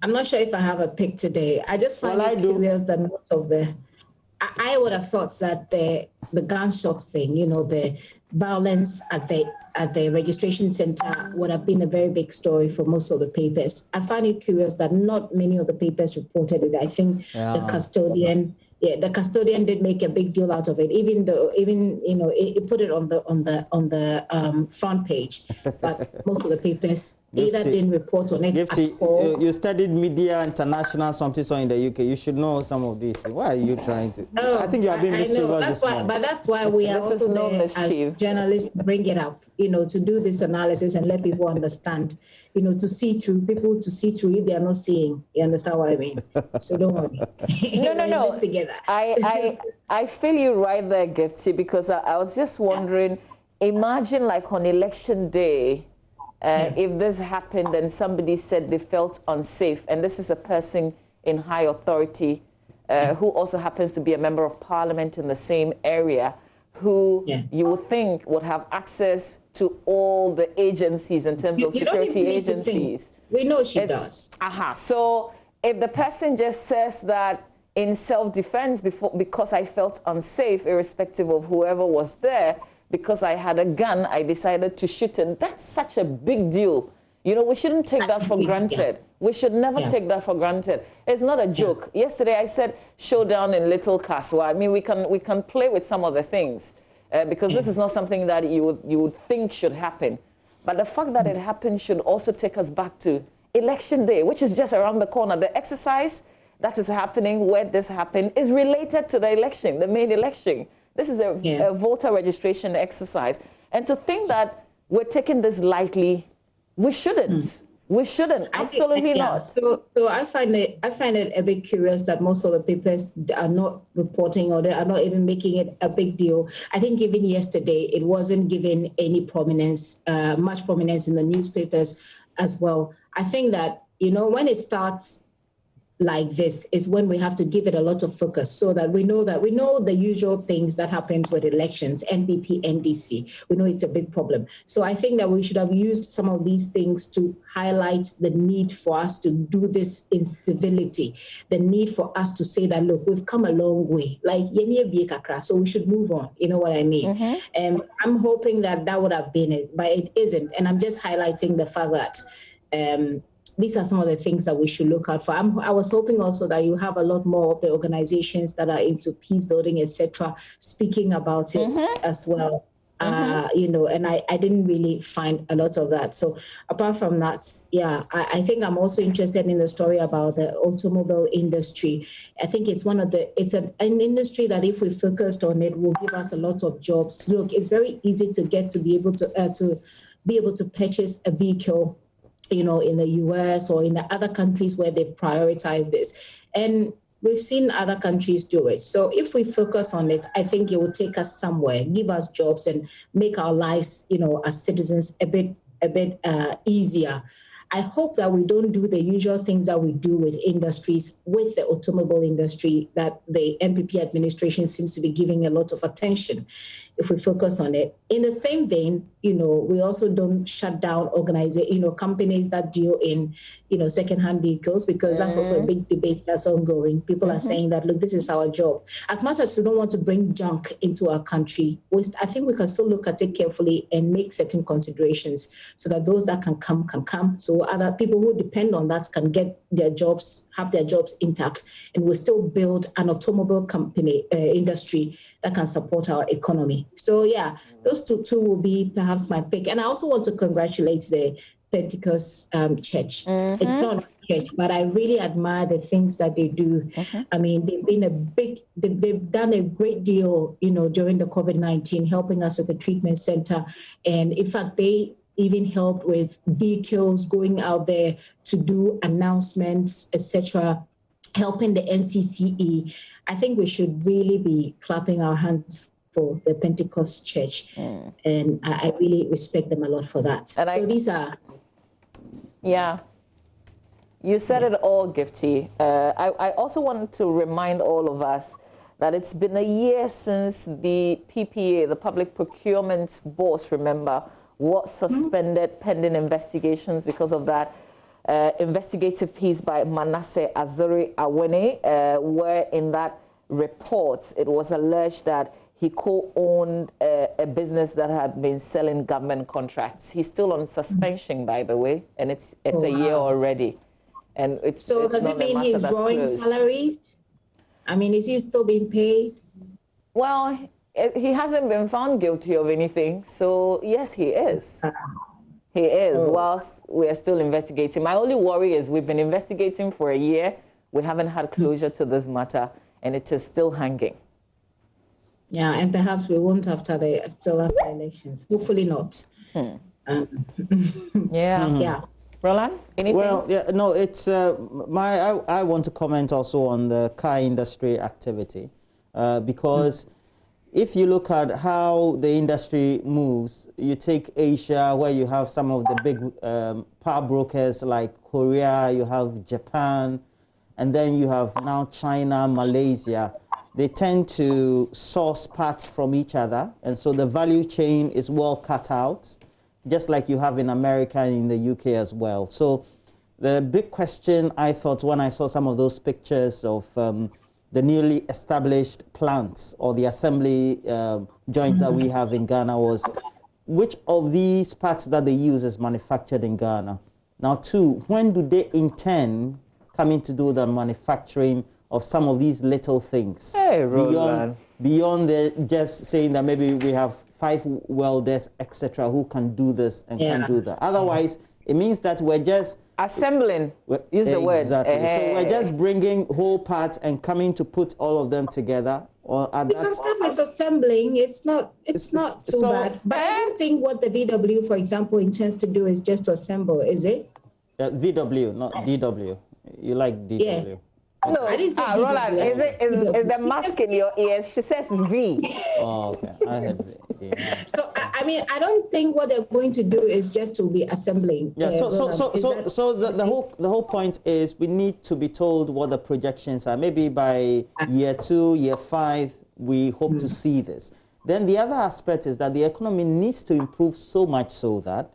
I'm not sure if I have a pick today. I just find it curious that most of I would have thought that the gunshot thing, you know, the violence at the registration center would have been a very big story for most of the papers. I find it curious that not many of the papers reported it. I think the custodian did make a big deal out of it, even you know it put it on the front page, but most of the papers either didn't report on it at all. You studied media international something so in the UK. You should know some of this. Why are you trying to? No, I think you are being mischievous. That's why we are also there as journalists to bring it up. You know, to do this analysis and let people understand. You know, to see through if they are not seeing. You understand what I mean? So don't worry. No. Together. I feel you right there, Gifty, because I was just wondering. Imagine like on election day. If this happened and somebody said they felt unsafe, and this is a person in high authority who also happens to be a member of parliament in the same area, who you would think would have access to all the agencies in terms of security agencies. We know she does. So if the person just says that in self-defense because I felt unsafe, irrespective of whoever was there, because I had a gun, I decided to shoot it. That's such a big deal. You know, we shouldn't take that for granted. We should never take that for granted. It's not a joke. Yesterday I said showdown in Little Castle. I mean, we can play with some of the things because this is not something that you would think should happen. But the fact that it happened should also take us back to election day, which is just around the corner. The exercise that is happening where this happened is related to the election, the main election. This is a voter registration exercise. And to think that we're taking this lightly, we shouldn't. We shouldn't. Absolutely not. So I find it a bit curious that most of the papers are not reporting or they are not even making it a big deal. I think even yesterday, it wasn't given any prominence, much prominence in the newspapers as well. I think that, you know, when it starts like this is when we have to give it a lot of focus so that we know the usual things that happens with elections, NPP, NDC. We know it's a big problem. So I think that we should have used some of these things to highlight the need for us to do this in civility, the need for us to say that, look, we've come a long way. Like, so we should move on. You know what I mean? And I'm hoping that would have been it, but it isn't. And I'm just highlighting the fact that these are some of the things that we should look out for. I was hoping also that you have a lot more of the organizations that are into peace building, etc., speaking about it as well. You know, and I didn't really find a lot of that. So apart from that, I think I'm also interested in the story about the automobile industry. I think it's an industry that if we focused on it will give us a lot of jobs. Look, it's very easy to be able to purchase a vehicle, you know, in the US or in the other countries where they've prioritized this. And we've seen other countries do it. So if we focus on it, I think it will take us somewhere, give us jobs and make our lives, you know, as citizens a bit easier. I hope that we don't do the usual things that we do with industries, with the automobile industry that the NPP administration seems to be giving a lot of attention. if we focus on it. In the same vein, we also don't shut down companies that deal in, secondhand vehicles, because that's also a big debate that's ongoing. People are saying that, look, this is our job. As much as we don't want to bring junk into our country, I think we can still look at it carefully and make certain considerations so that those that can come. So other people who depend on that can get their jobs, have their jobs intact, and we'll still build an automobile company industry that can support our economy. So yeah, those two will be perhaps my pick. And I also want to congratulate the Pentecost Church. It's not a church, but I really admire the things that they do. I mean, they've done a great deal, during the COVID-19, helping us with the treatment center. And in fact, they even helped with vehicles going out there to do announcements, etc., helping the NCCE. I think we should really be clapping our hands for the Pentecost Church. And I really respect them a lot for that. And these are... Yeah. You said it all, Gifty. I also want to remind all of us that it's been a year since the PPA, the Public Procurement Board, remember, was suspended pending investigations because of that investigative piece by Manasseh Azuri Awene, where in that report it was alleged that he co-owned a business that had been selling government contracts. He's still on suspension, by the way, and it's a year already. And so does it mean he's drawing salaries? I mean, is he still being paid? Well, he hasn't been found guilty of anything, so yes, he is. He is, whilst we are still investigating. My only worry is we've been investigating for a year. We haven't had closure to this matter, and it is still hanging. Yeah, and perhaps we won't after elections. Hopefully not. Yeah. Roland, anything? Well, yeah, no, it's I want to comment also on the car industry activity because if you look at how the industry moves, you take Asia, where you have some of the big power brokers like Korea, you have Japan, and then you have now China, Malaysia. They tend to source parts from each other, and so the value chain is well cut out, just like you have in America and in the UK as well. So the big question I thought when I saw some of those pictures of the newly established plants or the assembly joints that we have in Ghana was, which of these parts that they use is manufactured in Ghana? Now, two, when do they intend coming to do the manufacturing of some of these little things? Hey, beyond the just saying that maybe we have 5 welders, etc., who can do this and can do that. Otherwise, it means that we're just assembling. Use the word. Exactly. So we're just bringing whole parts and coming to put all of them together. Because that is assembling, it's not too bad. But I don't think what the VW, for example, intends to do is just to assemble, is it? VW, not DW. You like DW. Yeah. No, I didn't say Roland, is the mask in your ears? She says V. Oh, okay. I heard V. Yeah. So I mean, I don't think what they're going to do is just to be assembling. Yeah. So the whole point is we need to be told what the projections are. Maybe by year 2, year 5, we hope to see this. Then the other aspect is that the economy needs to improve so much so that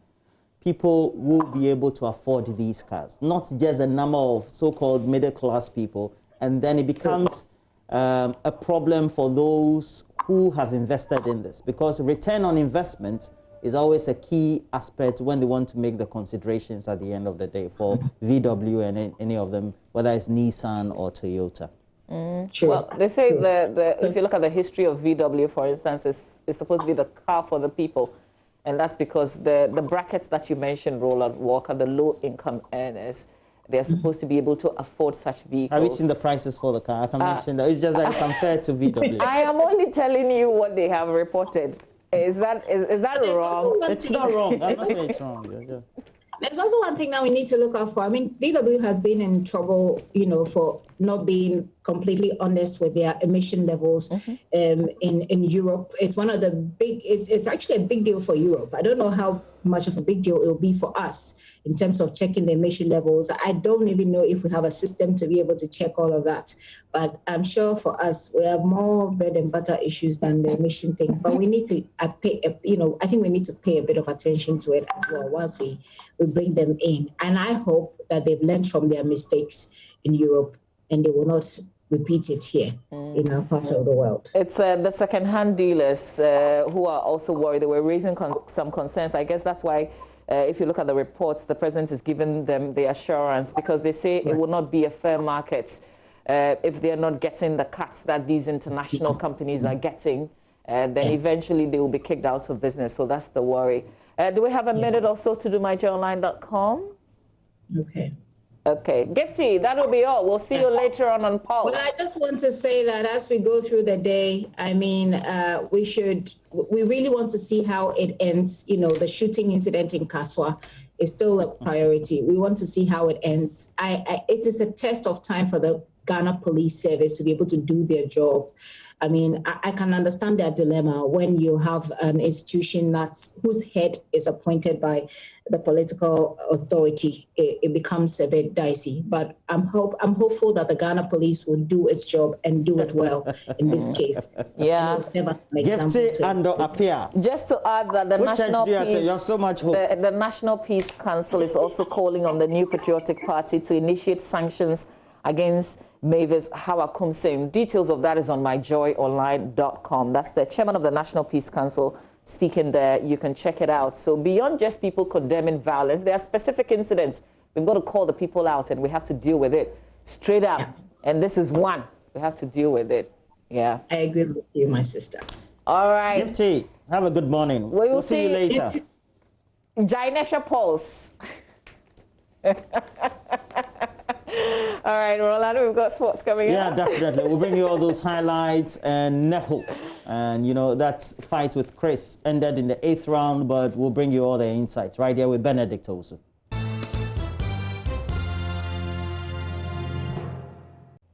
people will be able to afford these cars, not just a number of so-called middle-class people, and then it becomes a problem for those who have invested in this, because return on investment is always a key aspect when they want to make the considerations at the end of the day for VW and any of them, whether it's Nissan or Toyota. Sure. Well, they say if you look at the history of VW, for instance, it's supposed to be the car for the people. And that's because the brackets that you mentioned, Roland Walker, the low-income earners, they're supposed to be able to afford such vehicles. Have you seen the prices for the car? I can mention that. It's just that it's unfair to VW. I am only telling you what they have reported. Is that wrong? It's not wrong. I'm not saying it's wrong. There's also one thing that we need to look out for. I mean, VW has been in trouble, for not being completely honest with their emission levels in Europe. It's one of the big, it's actually a big deal for Europe. I don't know how much of a big deal it will be for us in terms of checking the emission levels. I don't even know if we have a system to be able to check all of that. But I'm sure for us, we have more bread and butter issues than the emission thing. But we need to I think we need to pay a bit of attention to it as well once we bring them in. And I hope that they've learned from their mistakes in Europe and they will not repeat it here in our part of the world. It's the second-hand dealers who are also worried. They were raising some concerns. I guess that's why, if you look at the reports, the president is giving them the assurance, because they say it will not be a fair market if they're not getting the cuts that these international companies are getting. Then eventually they will be kicked out of business. So that's the worry. Do we have a minute or so to do myjoyonline.com? Okay. Okay, Gifty, that'll be all. We'll see you later on Pulse. Well, I just want to say that as we go through the day, I mean, we really want to see how it ends. You know, the shooting incident in Kaswa is still a priority. We want to see how it ends. It is a test of time for the Ghana Police Service to be able to do their job. I mean, I can understand their dilemma when you have an institution whose head is appointed by the political authority. It becomes a bit dicey. But I'm hopeful that the Ghana Police will do its job and do it well in this case. Yeah. Just to add that the National Peace Council is also calling on the New Patriotic Party to initiate sanctions against Mavis Hawakumsing. Details of that is on myjoyonline.com. That's the chairman of the National Peace Council speaking there. You can check it out. So beyond just people condemning violence, there are specific incidents. We've got to call the people out and we have to deal with it straight up. Yeah. And this is one. We have to deal with it. Yeah. I agree with you, my sister. All right. Gifty, have a good morning. We'll see you later. Gynesha Pulse. All right, Rolando, we've got sports coming up. Yeah, definitely. We'll bring you all those highlights and Neho. And, you know, that fight with Chris ended in the 8th round, but we'll bring you all the insights right here with Benedict also.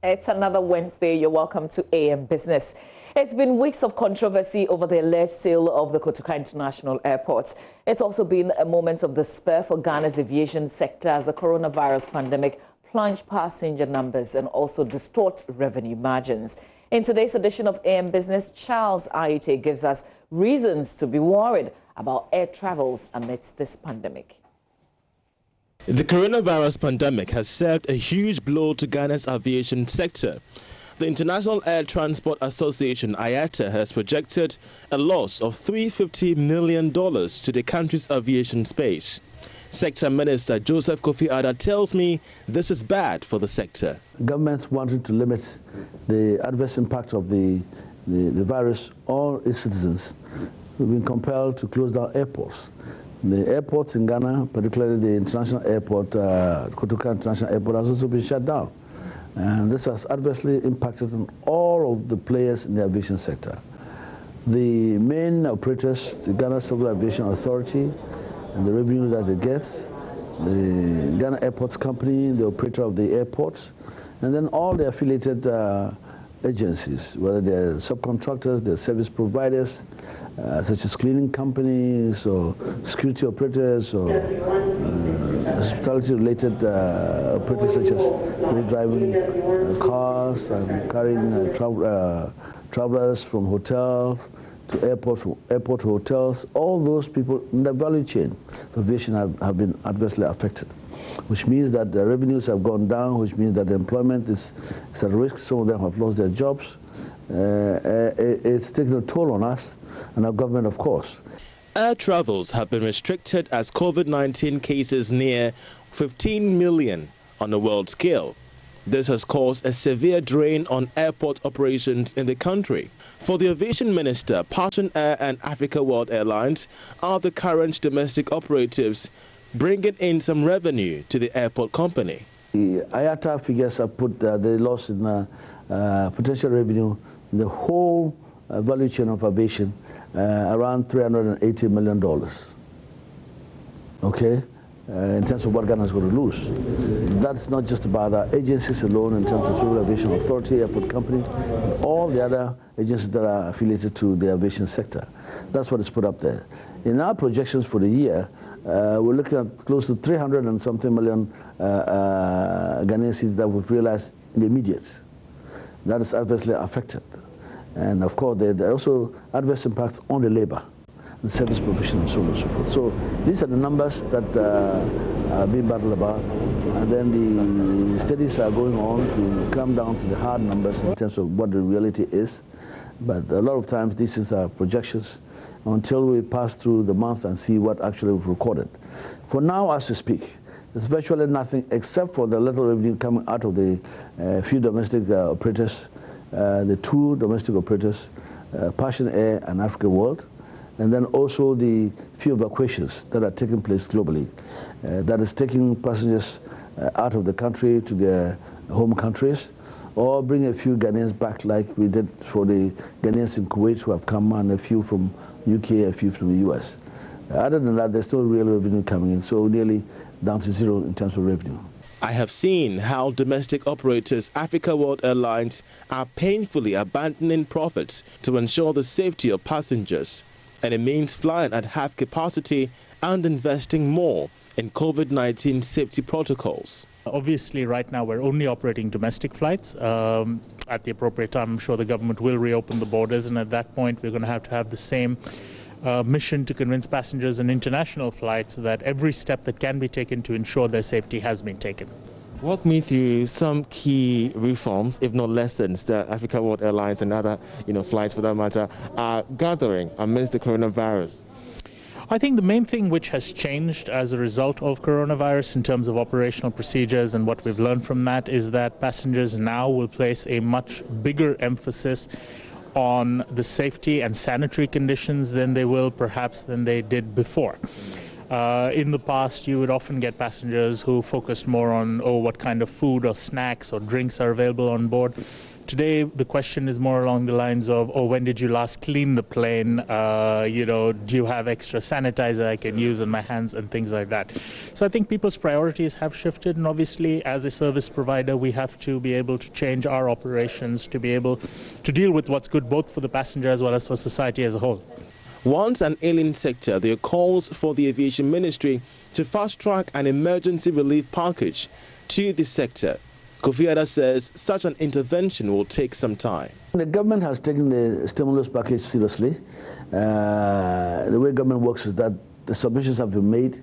It's another Wednesday. You're welcome to AM Business. It's been weeks of controversy over the alleged sale of the Kotoka International Airport. It's also been a moment of despair for Ghana's aviation sector as the coronavirus pandemic plunge passenger numbers and also distort revenue margins. In today's edition of AM Business, Charles Ayute gives us reasons to be worried about air travels amidst this pandemic. The coronavirus pandemic has served a huge blow to Ghana's aviation sector. The International Air Transport Association, IATA, has projected a loss of $350 million to the country's aviation space. Sector Minister Joseph Kofi Ada tells me this is bad for the sector. Governments wanted to limit the adverse impact of the virus on its citizens. We've been compelled to close down airports. The airports in Ghana, particularly the international airport, Kotoka International Airport, has also been shut down. And this has adversely impacted on all of the players in the aviation sector. The main operators, the Ghana Civil Aviation Authority, and the revenue that it gets, the Ghana Airports Company, the operator of the airports, and then all the affiliated agencies, whether they're subcontractors, they're service providers, such as cleaning companies or security operators or hospitality-related operators such as driving cars and carrying travelers from hotels to airport, from airport to hotels. All those people in the value chain of aviation have been adversely affected, which means that the revenues have gone down, which means that the employment is at risk. Some of them have lost their jobs. It's taken a toll on us and our government, of course. Air travels have been restricted as COVID-19 cases near 15 million on a world scale. This has caused a severe drain on airport operations in the country. For the aviation minister, Partner Air and Africa World Airlines are the current domestic operatives, bringing in some revenue to the airport company. The IATA figures have put the loss in potential revenue in the whole value chain of aviation around $380 million. Okay, in terms of what Ghana is going to lose. That's not just about our agencies alone in terms of Civil Aviation Authority, Airport Company, and all the other agencies that are affiliated to the aviation sector. That's what is put up there. In our projections for the year, we're looking at close to 300 and something million Ghanaian cedis that we've realized in the immediate. That is adversely affected. And of course, there are also adverse impacts on the labor and service provision and so on and so forth. So these are the numbers that are being battled about. And then the studies are going on to come down to the hard numbers in terms of what the reality is. But a lot of times these things are projections until we pass through the month and see what actually we've recorded. For now, as we speak, there's virtually nothing except for the little revenue coming out of the few domestic operators, the two domestic operators, Passion Air and Africa World, and then also the few evacuations that are taking place globally. That is taking passengers out of the country to their home countries, or bring a few Ghanaians back like we did for the Ghanaians in Kuwait who have come, and a few from UK, a few from the US. Other than that, there's still real revenue coming in, so nearly down to zero in terms of revenue. I have seen how domestic operators Africa World Airlines are painfully abandoning profits to ensure the safety of passengers. And it means flying at half capacity and investing more in COVID-19 safety protocols. Obviously, right now we're only operating domestic flights. At the appropriate time, I'm sure the government will reopen the borders, and at that point we're going to have the same mission to convince passengers on international flights that every step that can be taken to ensure their safety has been taken. Walk me through some key reforms, if not lessons, that Africa World Airlines and other flights for that matter are gathering amidst the coronavirus. I think the main thing which has changed as a result of coronavirus in terms of operational procedures and what we've learned from that is that passengers now will place a much bigger emphasis on the safety and sanitary conditions than they did before. In the past, you would often get passengers who focused more on, what kind of food or snacks or drinks are available on board. Today, the question is more along the lines of, when did you last clean the plane? Do you have extra sanitizer I can use on my hands and things like that? So I think people's priorities have shifted, and obviously, as a service provider, we have to be able to change our operations to be able to deal with what's good both for the passenger as well as for society as a whole. Once an alien sector, there are calls for the Aviation Ministry to fast-track an emergency relief package to the sector. Kofi Ada says such an intervention will take some time. The government has taken the stimulus package seriously. The way government works is that the submissions have been made,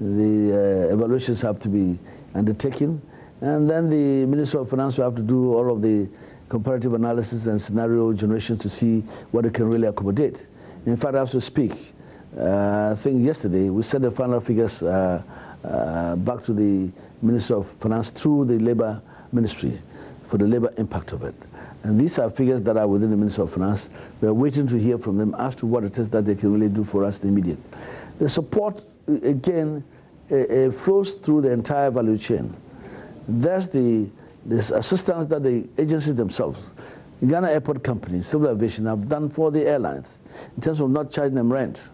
the evaluations have to be undertaken, and then the Minister of Finance will have to do all of the comparative analysis and scenario generation to see what it can really accommodate. In fact, as we speak, I think yesterday we sent the final figures back to the Minister of Finance through the Labour Ministry for the labour impact of it. And these are figures that are within the Minister of Finance. We are waiting to hear from them as to what it is that they can really do for us in the immediate. The support, again, flows through the entire value chain. There's this assistance that the agencies themselves, Ghana Airport Company, Civil Aviation, have done for the airlines in terms of not charging them rent.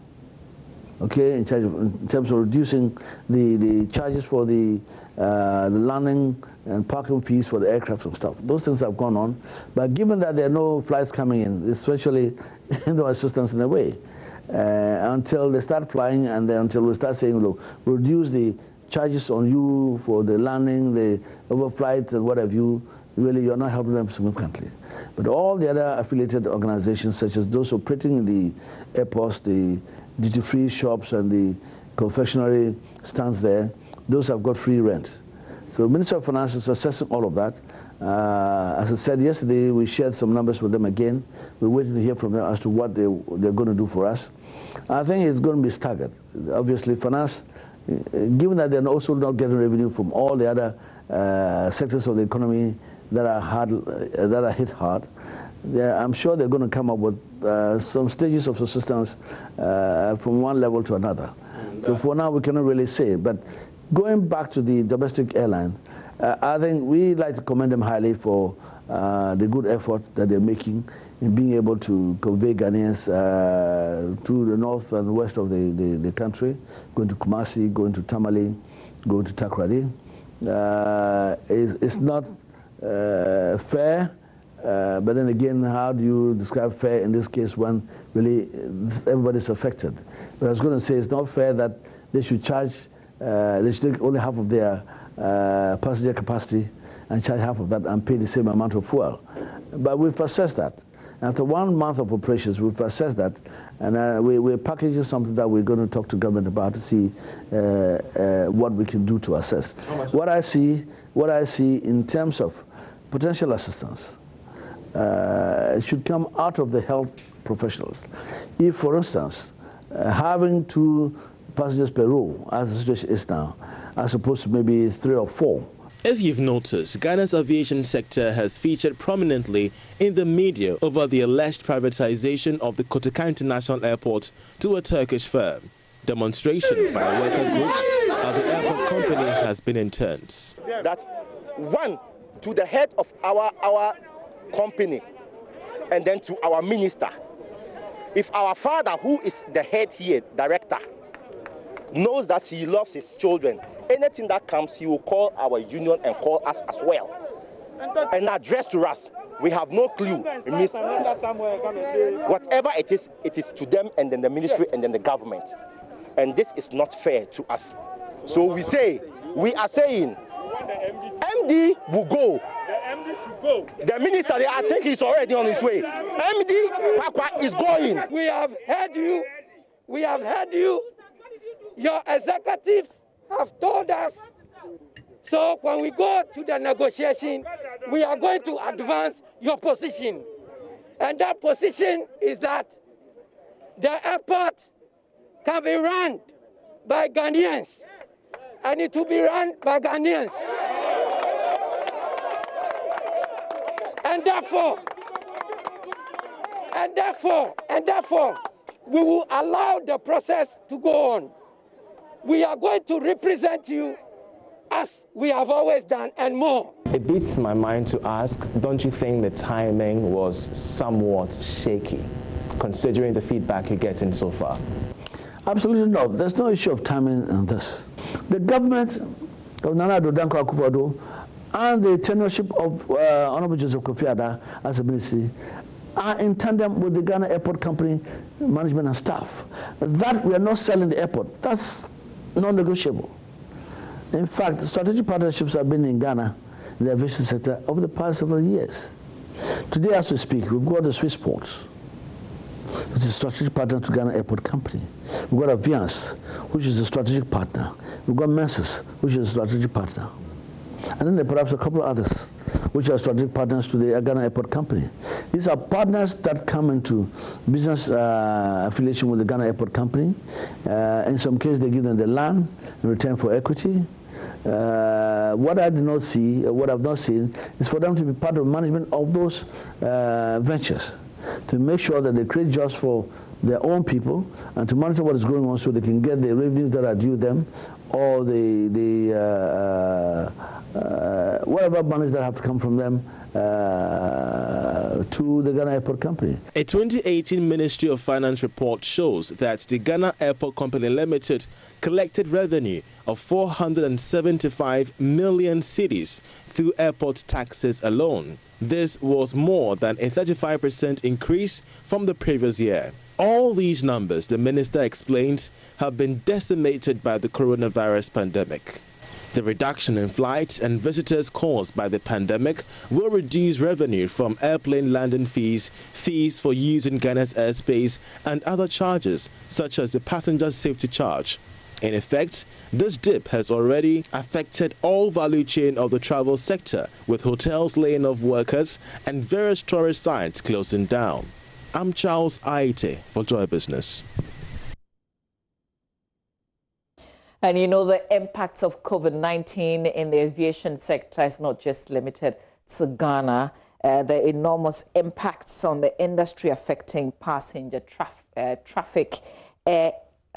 Okay, in terms of reducing the charges for the landing and parking fees for the aircraft and stuff. Those things have gone on, but given that there are no flights coming in, it's virtually no assistance in a way until they start flying, and then until we start saying, look, we'll reduce the charges on you for the landing, the overflights, and what have you. Really, you're not helping them significantly. But all the other affiliated organizations, such as those operating in the airports, the duty-free shops and the confectionery stands there, those have got free rent. So the Minister of Finance is assessing all of that. As I said yesterday, we shared some numbers with them again. We're waiting to hear from them as to what they're going to do for us. I think it's going to be staggered. Obviously, finance, given that they're also not getting revenue from all the other sectors of the economy that are hit hard, I'm sure they're going to come up with some stages of assistance from one level to another. So for now, we cannot really say. But going back to the domestic airline, I think we like to commend them highly for the good effort that they're making in being able to convey Ghanaians to the north and west of the country, going to Kumasi, going to Tamale, going to Takoradi. It's not fair, but then again, how do you describe fair in this case when really everybody's affected? But I was going to say it's not fair that they should charge, they should take only half of their passenger capacity and charge half of that and pay the same amount of fuel. But we've assessed that. After 1 month of operations, we've assessed that, and we're packaging something that we're going to talk to government about to see what we can do to assess. What I see in terms of potential assistance, it should come out of the health professionals. If, for instance, having 2 passengers per row, as the situation is now, as opposed to maybe 3 or 4. If you've noticed, Ghana's aviation sector has featured prominently in the media over the alleged privatization of the Kotoka International Airport to a Turkish firm. Demonstrations by worker groups at the airport company has been intense. That one, to the head of our company, and then to our minister. If our father, who is the head here, director, knows that he loves his children, anything that comes, he will call our union and call us as well. And address to us. We have no clue. It means whatever it is to them and then the ministry and then the government. And this is not fair to us. So we are saying, MD will go. The MD should go. The minister, I think he's already on his way. MD Kwakwa is going. We have heard you. We have heard you. Your executives have told us. So when we go to the negotiation, we are going to advance your position. And that position is that the airport can be run by Ghanaians. And it will be run by Ghanaians. And therefore, we will allow the process to go on. We are going to represent you as we have always done and more. It beats my mind to ask, don't you think the timing was somewhat shaky, considering the feedback you're getting so far? Absolutely not. There's no issue of timing on this. The government of Nana Addo Dankwa Akufo-Addo and the tenureship of Honorable Joseph Kofi Adda as a ministry are in tandem with the Ghana Airport Company management and staff. That we are not selling the airport, that's non-negotiable. In fact, strategic partnerships have been in Ghana, in the aviation sector, over the past several years. Today, as we speak, we've got the Swiss Ports, which is a strategic partner to Ghana Airport Company. We've got Aviance, which is a strategic partner. We've got Menses, which is a strategic partner. And then there are perhaps a couple of others, which are strategic partners to the Ghana Airport Company. These are partners that come into business affiliation with the Ghana Airport Company. In some cases, they give them the land in return for equity. What I do not see, what I've not seen, is for them to be part of management of those ventures, to make sure that they create jobs for their own people and to monitor what is going on so they can get the revenues that are due them or whatever monies that have to come from them to the Ghana Airport Company. A 2018 Ministry of Finance report shows that the Ghana Airport Company Limited collected revenue of 475 million cedis through airport taxes alone. This was more than a 35% increase from the previous year. All these numbers, the minister explains, have been decimated by the coronavirus pandemic. The reduction in flights and visitors caused by the pandemic will reduce revenue from airplane landing fees, fees for using Ghana's airspace, and other charges, such as the passenger safety charge. In effect, this dip has already affected all value chain of the travel sector, with hotels laying off workers and various tourist sites closing down. I'm Charles Aite for Joy Business. And you know, the impacts of COVID-19 in the aviation sector is not just limited to Ghana. The enormous impacts on the industry affecting passenger traffic, air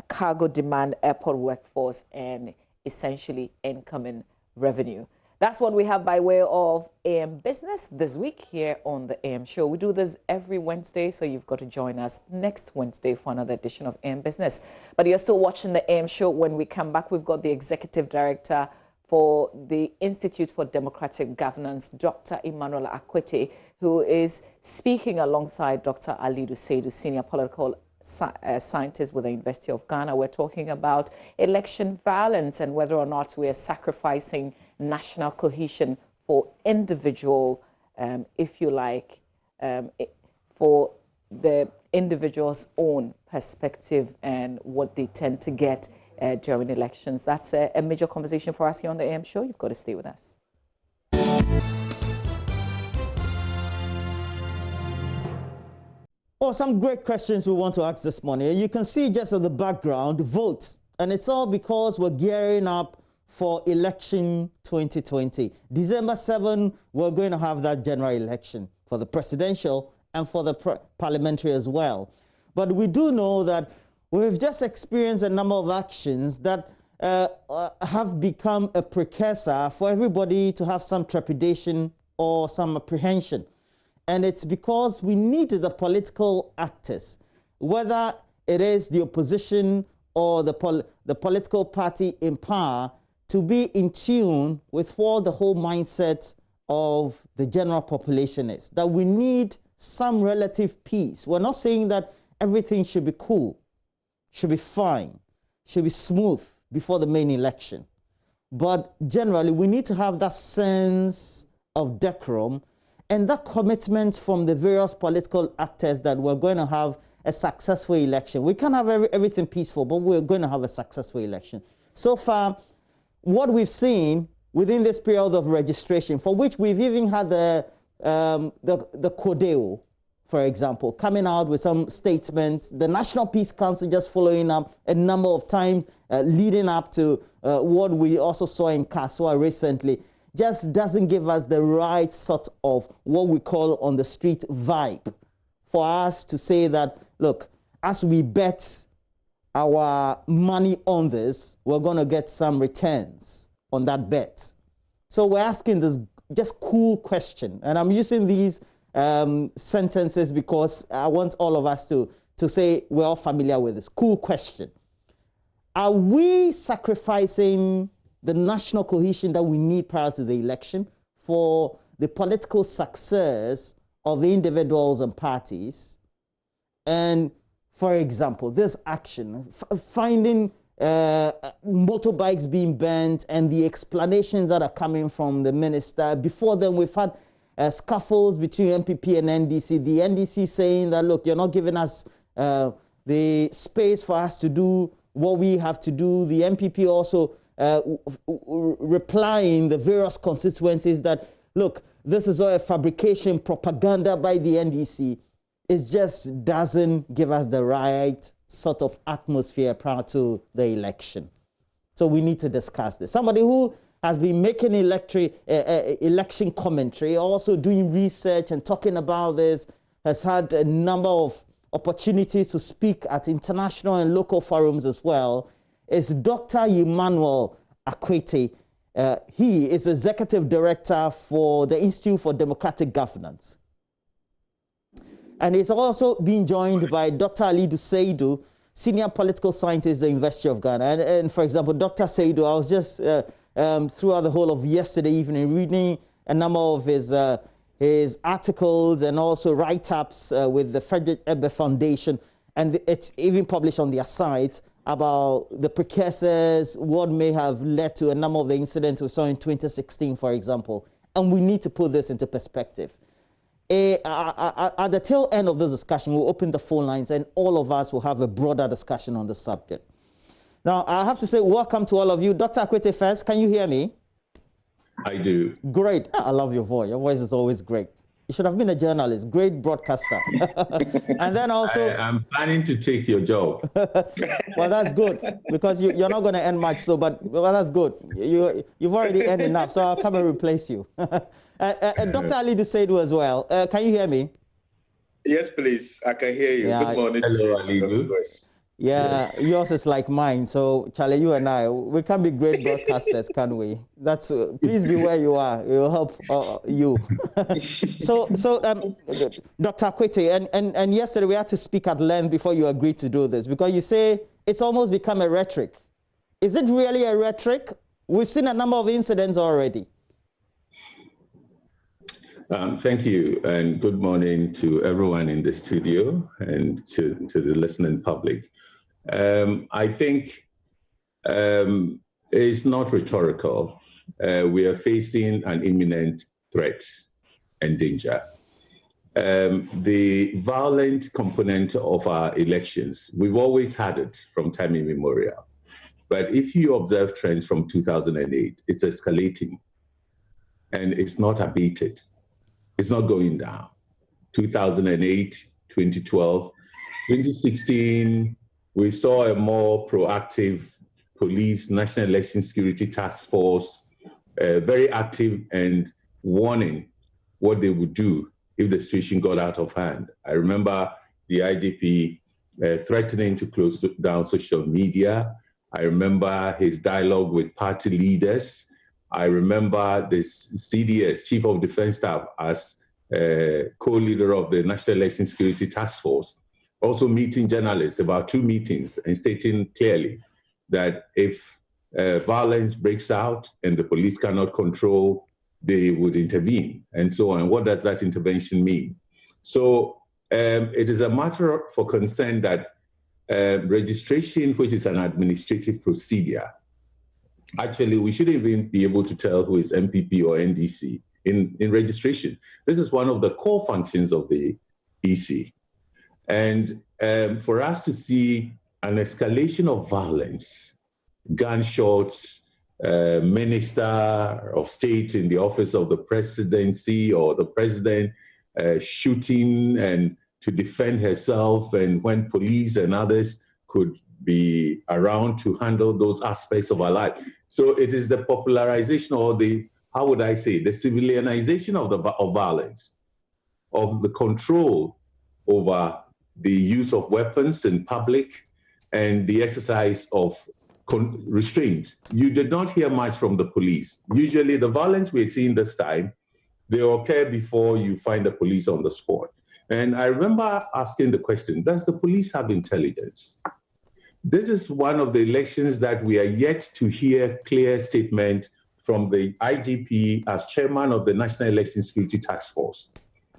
cargo demand, airport workforce, and essentially incoming revenue. That's what we have by way of AM Business this week here on the AM Show. We do this every Wednesday, so you've got to join us next Wednesday for another edition of AM Business. But you're still watching the AM Show. When we come back, we've got the Executive Director for the Institute for Democratic Governance, Dr. Emmanuel Akwete, who is speaking alongside Dr. Alidu Seidu, Senior Political Scientist with the University of Ghana. We're talking about election violence and whether or not we are sacrificing national cohesion for individual, if you like, for the individual's own perspective and what they tend to get during elections. That's a major conversation for us here on the AM Show. You've got to stay with us. Oh, some great questions we want to ask this morning. You can see just at the background, votes. And it's all because we're gearing up for election 2020. December 7, we're going to have that general election for the presidential and for the parliamentary as well. But we do know that we've just experienced a number of actions that have become a precursor for everybody to have some trepidation or some apprehension. And it's because we need the political actors, whether it is the opposition or the political party in power, to be in tune with what the whole mindset of the general population is, that we need some relative peace. We're not saying that everything should be cool, should be fine, should be smooth before the main election. But generally, we need to have that sense of decorum and that commitment from the various political actors that we're going to have a successful election. We can't have everything peaceful, but we're going to have a successful election. So far, what we've seen within this period of registration, for which we've even had the CODEO, for example, coming out with some statements, the National Peace Council just following up a number of times, leading up to what we also saw in Kaswa recently, just doesn't give us the right sort of what we call on the street vibe for us to say that, look, as we bet our money on this, we're going to get some returns on that bet. So we're asking this just cool question. And I'm using these sentences because I want all of us to say we're all familiar with this. Cool question. Are we sacrificing the national cohesion that we need prior to the election for the political success of the individuals and parties? And for example, this action, finding motorbikes being banned and the explanations that are coming from the minister. Before then, we've had scuffles between MPP and NDC. The NDC saying that, look, you're not giving us the space for us to do what we have to do. The MPP also replying the various constituencies that, look, this is all a fabrication propaganda by the NDC. It just doesn't give us the right sort of atmosphere prior to the election. So we need to discuss this. Somebody who has been making election commentary, also doing research and talking about this, has had a number of opportunities to speak at international and local forums as well, is Dr. Emmanuel Akwete. He is Executive Director for the Institute for Democratic Governance. And he's also being joined by Dr. Alidu Seidu, Senior Political Scientist at the University of Ghana. And for example, Dr. Seidu, I was just throughout the whole of yesterday evening reading a number of his articles and also write-ups with the Frederick Ebbe Foundation. And it's even published on their site about the precursors, what may have led to a number of the incidents we saw in 2016, for example. And we need to put this into perspective. At the tail end of this discussion, we'll open the phone lines and all of us will have a broader discussion on the subject. Now, I have to say welcome to all of you. Dr. Akwete first, can you hear me? I do. Great. I love your voice. Your voice is always great. You should have been a journalist, great broadcaster. And then also... I'm planning to take your job. Well, that's good, because you're not going to earn much, so, but well, that's good. You've already earned enough, so I'll come and replace you. Dr. Alidu Seidu as well. Can you hear me? Yes, please. I can hear you. Yeah, good morning. Hello, Alidu. Yeah, yes. Yours is like mine. So, Charlie, you and I, we can be great broadcasters, can't we? That's please be where you are. It will help you. So, Dr. Akwete, and yesterday we had to speak at length before you agreed to do this, because you say it's almost become a rhetoric. Is it really a rhetoric? We've seen a number of incidents already. Thank you, and good morning to everyone in the studio and to the listening public. I think it's not rhetorical. We are facing an imminent threat and danger. The violent component of our elections, we've always had it from time immemorial. But if you observe trends from 2008, it's escalating and it's not abated. It's not going down. 2008, 2012, 2016, we saw a more proactive police, National Election Security Task Force, very active and warning what they would do if the situation got out of hand. I remember the IGP threatening to close down social media. I remember his dialogue with party leaders. I remember the CDS, Chief of Defense Staff, as co-leader of the National Election Security Task Force, also meeting journalists, about 2 meetings, and stating clearly that if violence breaks out and the police cannot control, they would intervene, and so on. What does that intervention mean? So it is a matter for concern that registration, which is an administrative procedure, actually, we shouldn't even be able to tell who is MPP or NDC in registration. This is one of the core functions of the EC. And for us to see an escalation of violence, gunshots, minister of state in the office of the presidency or the president shooting and to defend herself, and when police and others could be around to handle those aspects of our life. So it is the popularization, or the, how would I say, the civilianization of violence, of the control over the use of weapons in public and the exercise of restraint. You did not hear much from the police. Usually the violence we're seeing this time, they occur before you find the police on the spot. And I remember asking the question, does the police have intelligence? This is one of the elections that we are yet to hear clear statement from the IGP as chairman of the National Election Security Task Force,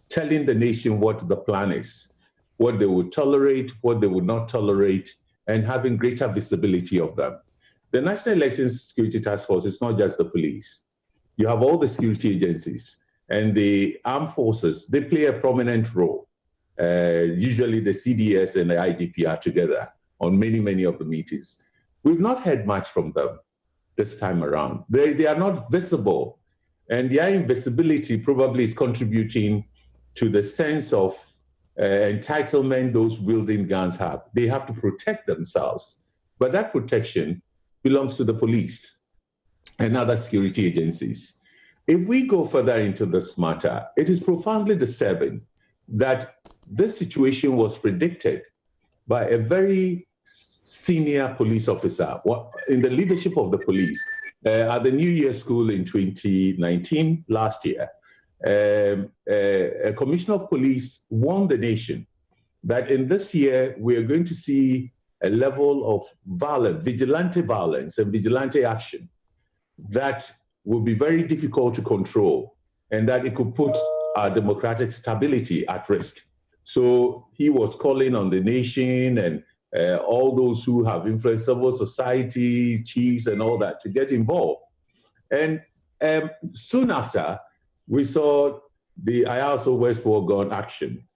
telling the nation what the plan is, what they would tolerate, what they would not tolerate, and having greater visibility of them. The National Election Security Task Force is not just the police. You have all the security agencies, and the armed forces, they play a prominent role. Usually the CDS and the IGP are together on many of the meetings. We've not heard much from them this time around. They are not visible, and their invisibility probably is contributing to the sense of entitlement those wielding guns have. They have to protect themselves, but that protection belongs to the police and other security agencies. If we go further into this matter, it is profoundly disturbing that this situation was predicted by a very senior police officer in the leadership of the police at the New Year School in 2019, last year. A commissioner of police warned the nation that in this year, we are going to see a level of vigilante violence and vigilante action that will be very difficult to control, and that it could put our democratic stability at risk. So he was calling on the nation and all those who have influenced civil society, chiefs and all that to get involved. And soon after, we saw the IASO Westport gun action.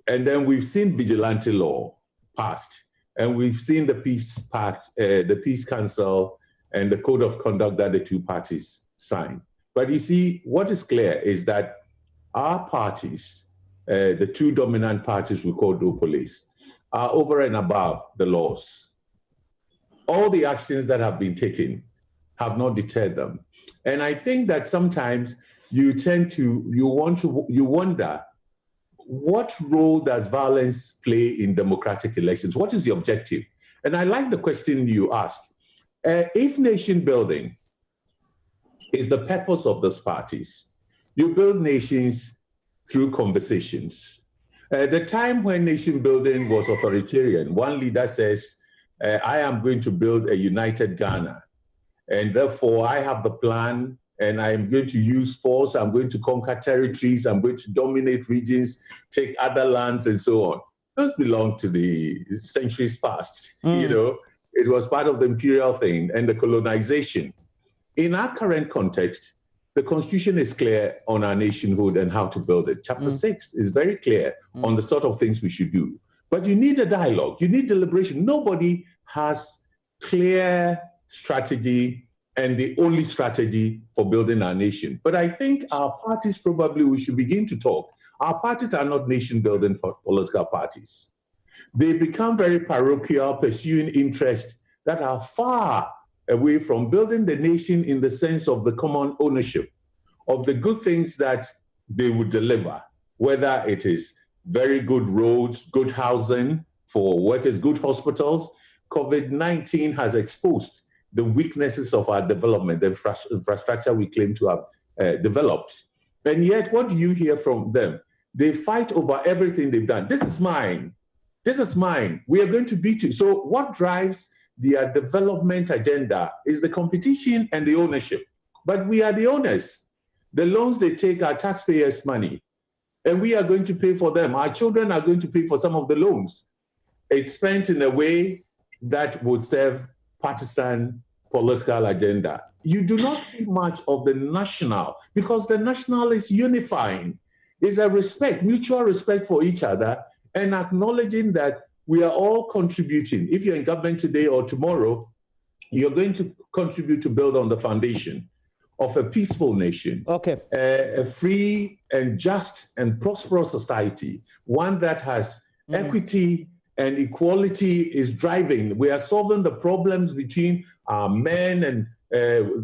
And then we've seen vigilante law passed. And we've seen the Peace Pact, the Peace Council, and the Code of Conduct that the two parties signed. But you see, what is clear is that our parties, the two dominant parties we call the police, are over and above the laws. All the actions that have been taken have not deterred them. And I think that sometimes you wonder what role does violence play in democratic elections? What is the objective? And I like the question you asked. If nation building is the purpose of these parties, you build nations through conversations. The time when nation building was authoritarian, one leader says, I am going to build a united Ghana, and therefore I have the plan, and I am going to use force, I'm going to conquer territories, I'm going to dominate regions, take other lands, and so on. Those belong to the centuries past. You know, it was part of the imperial thing and the colonization. In our current context, the Constitution is clear on our nationhood and how to build it. Chapter 6 is very clear on the sort of things we should do. But you need a dialogue, you need deliberation. Nobody has clear strategy and the only strategy for building our nation. But I think our parties, probably we should begin to talk. Our parties are not nation-building political parties. They become very parochial, pursuing interests that are far away from building the nation in the sense of the common ownership of the good things that they would deliver, whether it is very good roads, good housing for workers, good hospitals. COVID-19 has exposed the weaknesses of our development, the infrastructure we claim to have developed. And yet, what do you hear from them? They fight over everything they've done. This is mine. This is mine. We are going to beat you. So what drives their development agenda is the competition and the ownership. But we are the owners. The loans they take are taxpayers' money, and we are going to pay for them. Our children are going to pay for some of the loans. It's spent in a way that would serve partisan political agenda. You do not see much of the national, because the national is unifying. It's a respect, mutual respect for each other, and acknowledging that we are all contributing. If you're in government today or tomorrow, you're going to contribute to build on the foundation of a peaceful nation, a free and just and prosperous society, one that has equity and equality is driving. We are solving the problems between men and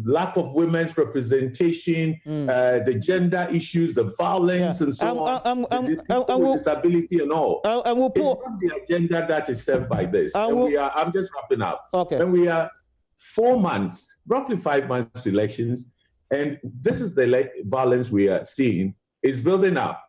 lack of women's representation, the gender issues, the violence, and so on, with disability and all. It's not the agenda that is served by this. I'm just wrapping up. And we are 4 months, roughly 5 months to elections, and this is the violence we are seeing. It's building up.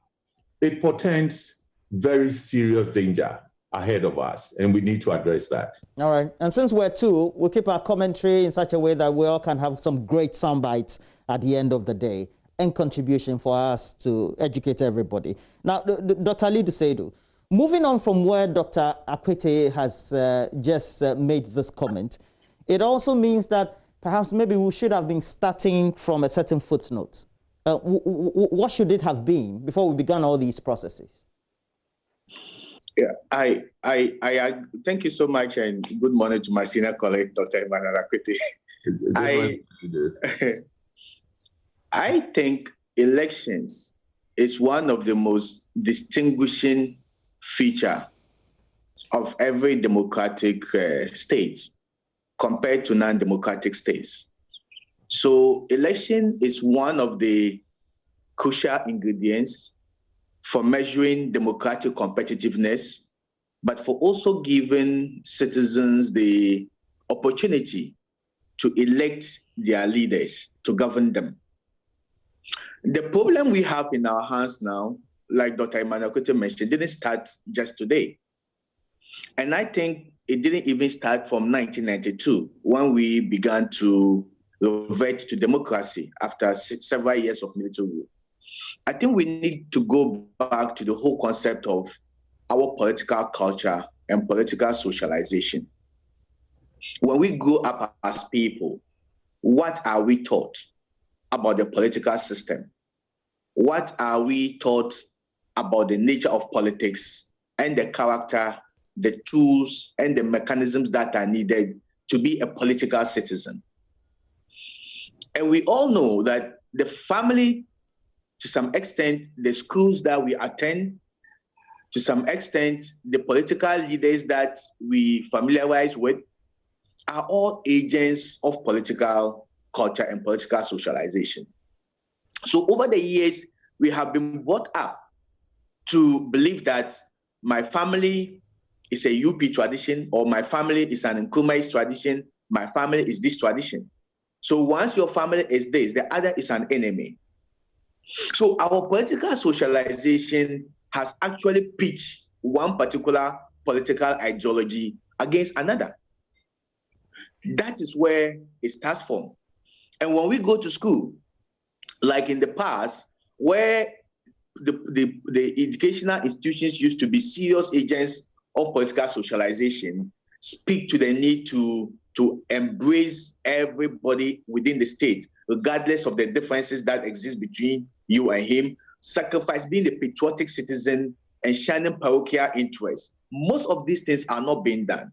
It portends very serious danger ahead of us, and we need to address that. All right. And since we're two, we'll keep our commentary in such a way that we all can have some great sound bites at the end of the day and contribution for us to educate everybody. Now, Dr. Alidu Seidu, moving on from where Dr. Akwete has just made this comment, it also means that perhaps maybe we should have been starting from a certain footnote. What should it have been before we began all these processes? Yeah, I thank you so much, and good morning to my senior colleague, Dr. Emmanuel Akwete. I think elections is one of the most distinguishing feature of every democratic state compared to non-democratic states. So election is one of the crucial ingredients for measuring democratic competitiveness, but for also giving citizens the opportunity to elect their leaders to govern them. The problem we have in our hands now, like Dr. Emmanuel Akwete mentioned, didn't start just today. And I think it didn't even start from 1992, when we began to revert to democracy after several years of military rule. I think we need to go back to the whole concept of our political culture and political socialization. When we grow up as people, what are we taught about the political system? What are we taught about the nature of politics and the character, the tools, and the mechanisms that are needed to be a political citizen? And we all know that the family, to some extent, the schools that we attend, to some extent, the political leaders that we familiarize with, are all agents of political culture and political socialization. So over the years, we have been brought up to believe that my family is a UP tradition, or my family is an Nkrumah's tradition, my family is this tradition. So once your family is this, the other is an enemy. So our political socialization has actually pitched one particular political ideology against another. That is where it starts from. And when we go to school, like in the past, where the educational institutions used to be serious agents of political socialization, speak to the need to embrace everybody within the state, regardless of the differences that exist between you and him, sacrifice being a patriotic citizen and shining parochial interests. Most of these things are not being done.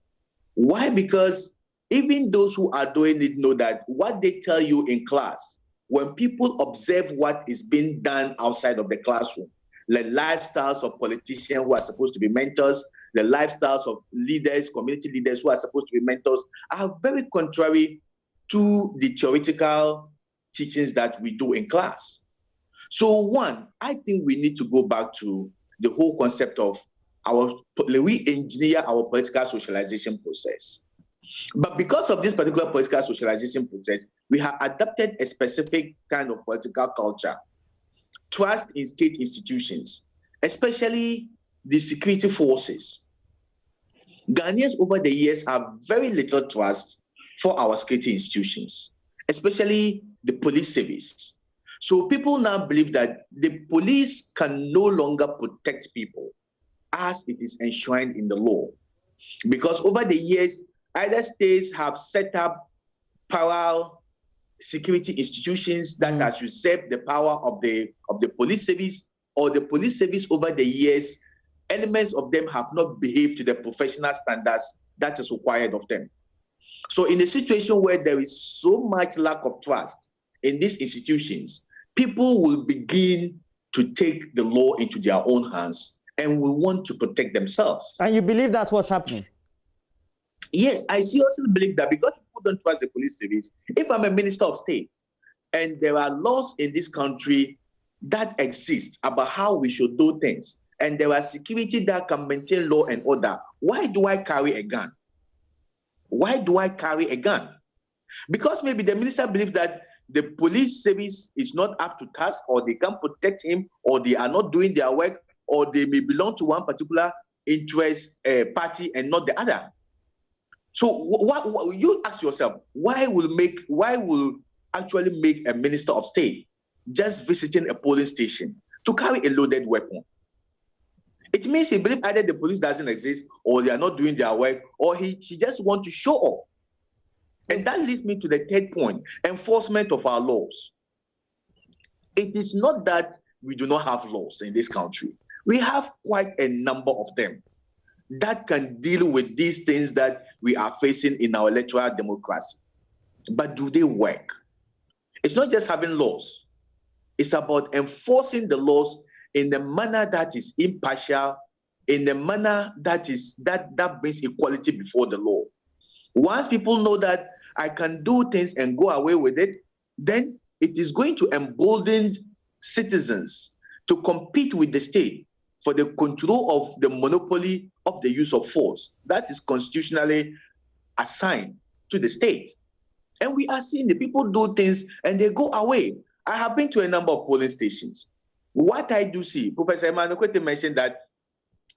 Why? Because even those who are doing it know that what they tell you in class, when people observe what is being done outside of the classroom, the lifestyles of politicians who are supposed to be mentors, the lifestyles of leaders, community leaders who are supposed to be mentors, are very contrary to the theoretical teachings that we do in class. So one, I think we need to go back to the whole concept of we engineer our political socialization process. But because of this particular political socialization process, we have adopted a specific kind of political culture, trust in state institutions, especially the security forces. Ghanaians over the years have very little trust for our security institutions, especially the police service. So people now believe that the police can no longer protect people as it is enshrined in the law. Because over the years, either states have set up parallel security institutions that has usurped the power of the police service, or the police service over the years, elements of them have not behaved to the professional standards that is required of them. So in a situation where there is so much lack of trust in these institutions, people will begin to take the law into their own hands and will want to protect themselves. And you believe that's what's happening? Yes, I seriously believe that, because people don't trust the police service. If I'm a minister of state and there are laws in this country that exist about how we should do things, and there are security that can maintain law and order, why do I carry a gun? Why do I carry a gun? Because maybe the minister believes that the police service is not up to task, or they can't protect him, or they are not doing their work, or they may belong to one particular interest party and not the other. So what you ask yourself, why will actually make a minister of state just visiting a polling station to carry a loaded weapon? It means he believes either the police doesn't exist, or they are not doing their work, or she just wants to show off. And that leads me to the third point, enforcement of our laws. It is not that we do not have laws in this country. We have quite a number of them that can deal with these things that we are facing in our electoral democracy. But do they work? It's not just having laws. It's about enforcing the laws in a manner that is impartial, in a manner that brings equality before the law. Once people know that I can do things and go away with it, then it is going to embolden citizens to compete with the state for the control of the monopoly of the use of force that is constitutionally assigned to the state. And we are seeing the people do things and they go away. I have been to a number of polling stations. What I do see, Professor Emmanuel Kwete mentioned that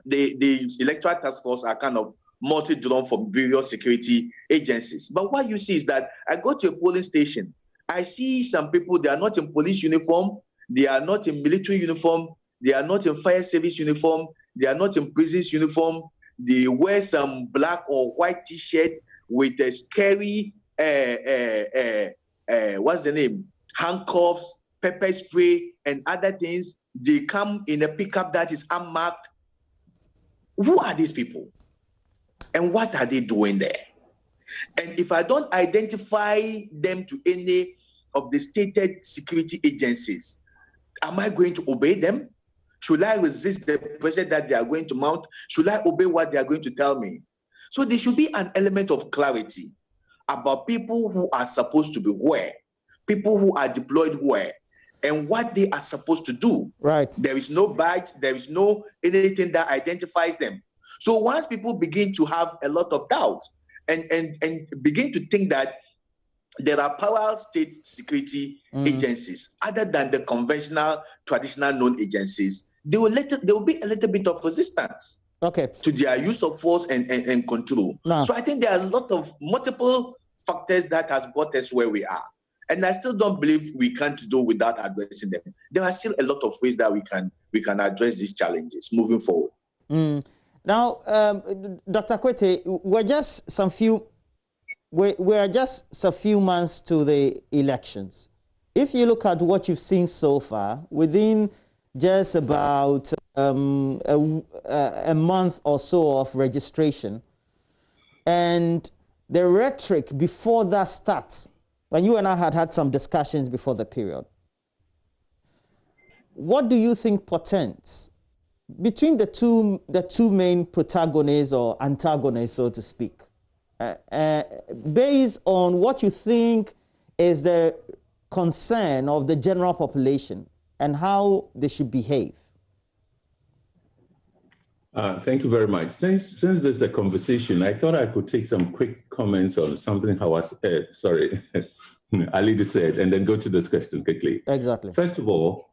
the electoral task force are kind of multi-drawn from various security agencies. But what you see is that I go to a polling station, I see some people, they are not in police uniform, they are not in military uniform, they are not in fire service uniform, they are not in prisons uniform, they wear some black or white t-shirt with a scary, what's the name? Handcuffs, pepper spray, and other things. They come in a pickup that is unmarked. Who are these people? And what are they doing there? And if I don't identify them to any of the stated security agencies, am I going to obey them? Should I resist the pressure that they are going to mount? Should I obey what they are going to tell me? So there should be an element of clarity about people who are supposed to be where, people who are deployed where, and what they are supposed to do. Right. There is no badge, there is no anything that identifies them. So once people begin to have a lot of doubt and begin to think that there are powerful state security agencies other than the conventional, traditional known agencies, there will be a little bit of resistance to their use of force and control. So I think there are a lot of multiple factors that has brought us where we are. And I still don't believe we can't do without addressing them. There are still a lot of ways that we can address these challenges moving forward. Now, Dr. Kwete, we're just some few months to the elections. If you look at what you've seen so far, within just about a month or so of registration, and the rhetoric before that starts, and you and I had some discussions before the period, what do you think portends between the two main protagonists or antagonists, so to speak, based on what you think is the concern of the general population and how they should behave? Thank you very much. Since there's a conversation, I thought I could take some quick comments on something Ali said, and then go to this question quickly. Exactly. First of all,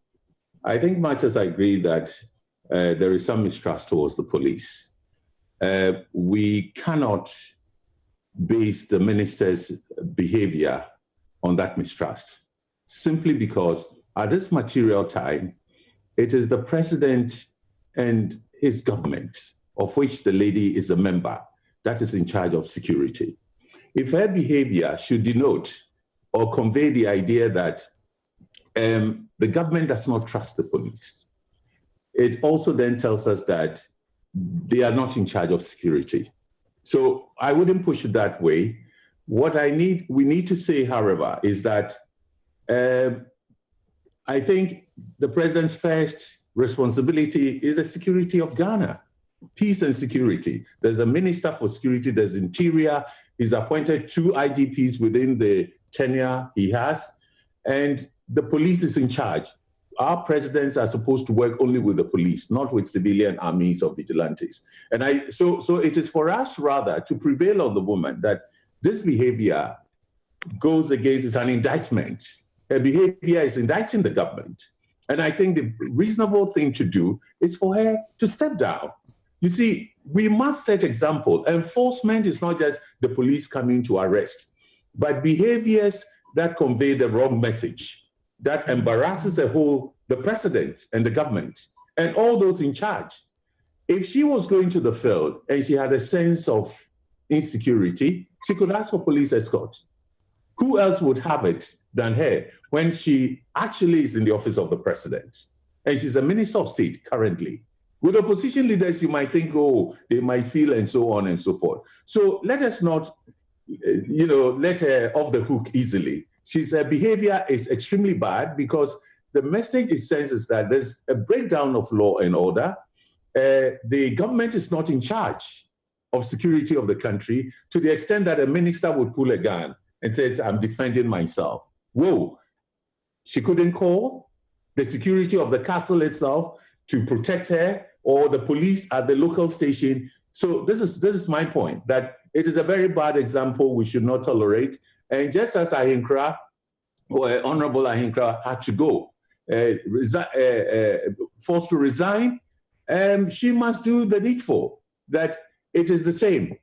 I think much as I agree that there is some mistrust towards the police, we cannot base the minister's behavior on that mistrust, simply because at this material time, it is the president and his government, of which the lady is a member, that is in charge of security. If her behavior should denote or convey the idea that the government does not trust the police, it also then tells us that they are not in charge of security. So I wouldn't push it that way. What we need to say, however, is that I think the president's first responsibility is the security of Ghana, peace and security. There's a minister for security, there's interior. He's appointed 2 IGPs within the tenure he has, and the police is in charge. Our presidents are supposed to work only with the police, not with civilian armies or vigilantes. And so it is for us rather to prevail on the woman that this behavior goes against, it's an indictment. Her behavior is indicting the government. And I think the reasonable thing to do is for her to step down. You see, we must set example. Enforcement is not just the police coming to arrest, but behaviors that convey the wrong message, that embarrasses the president and the government and all those in charge. If she was going to the field and she had a sense of insecurity, she could ask for police escort. Who else would have it than her when she actually is in the office of the president? And she's a minister of state currently. With opposition leaders, you might think, oh, they might feel and so on and so forth. So let us not, let her off the hook easily. Her behavior is extremely bad because the message it sends is that there's a breakdown of law and order. The government is not in charge of security of the country to the extent that a minister would pull a gun and says, I'm defending myself. Whoa, she couldn't call the security of the castle itself to protect her or the police at the local station. So this is my point, that it is a very bad example we should not tolerate. And just as Ahinkra, or Honorable Ahinkra, had to go, forced to resign, she must do the needful. That it is the same.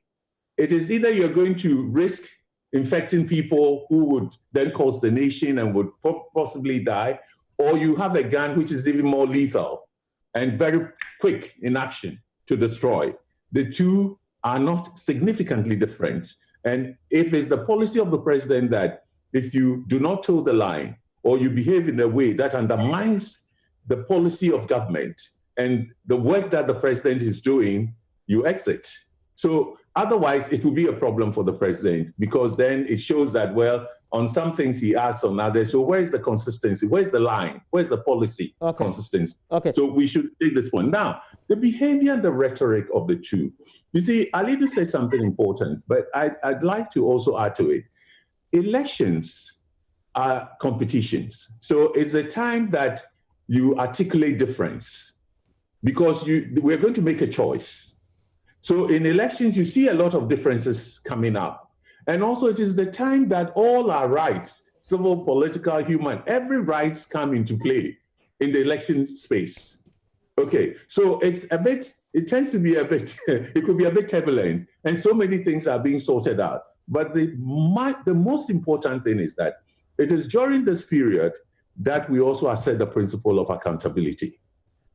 It is either you're going to risk infecting people who would then cause the nation and would possibly die, or you have a gun which is even more lethal and very quick in action to destroy. The two are not significantly different. And if it's the policy of the president that if you do not toe the line or you behave in a way that undermines the policy of government and the work that the president is doing, you exit. So otherwise, it will be a problem for the president because then it shows that, well, on some things he acts, on others. So where's the consistency? Where's the line? Where's the policy consistency? So we should take this one. Now, the behavior and the rhetoric of the two. You see, Alidu said something important, but I'd like to also add to it. Elections competitions. So it's a time that you articulate difference, because we're going to make a choice. So in elections, you see a lot of differences coming up. And also it is the time that all our rights, civil, political, human, every rights come into play in the election space. Okay, so it tends to be a bit, it could be a bit turbulent, and so many things are being sorted out. But the most important thing is that it is during this period that we also assert the principle of accountability.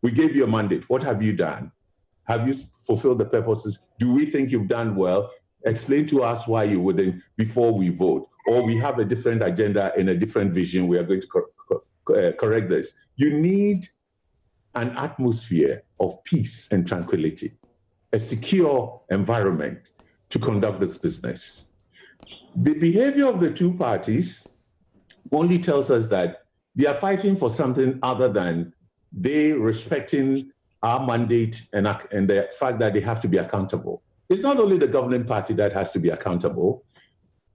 We gave you a mandate. What have you done? Have you fulfilled the purposes? Do we think you've done well? Explain to us why you wouldn't before we vote. Or we have a different agenda and a different vision. We are going to correct this. You need an atmosphere of peace and tranquility, a secure environment to conduct this business. The behavior of the two parties only tells us that they are fighting for something other than they respecting our mandate and the fact that they have to be accountable. It's not only the governing party that has to be accountable.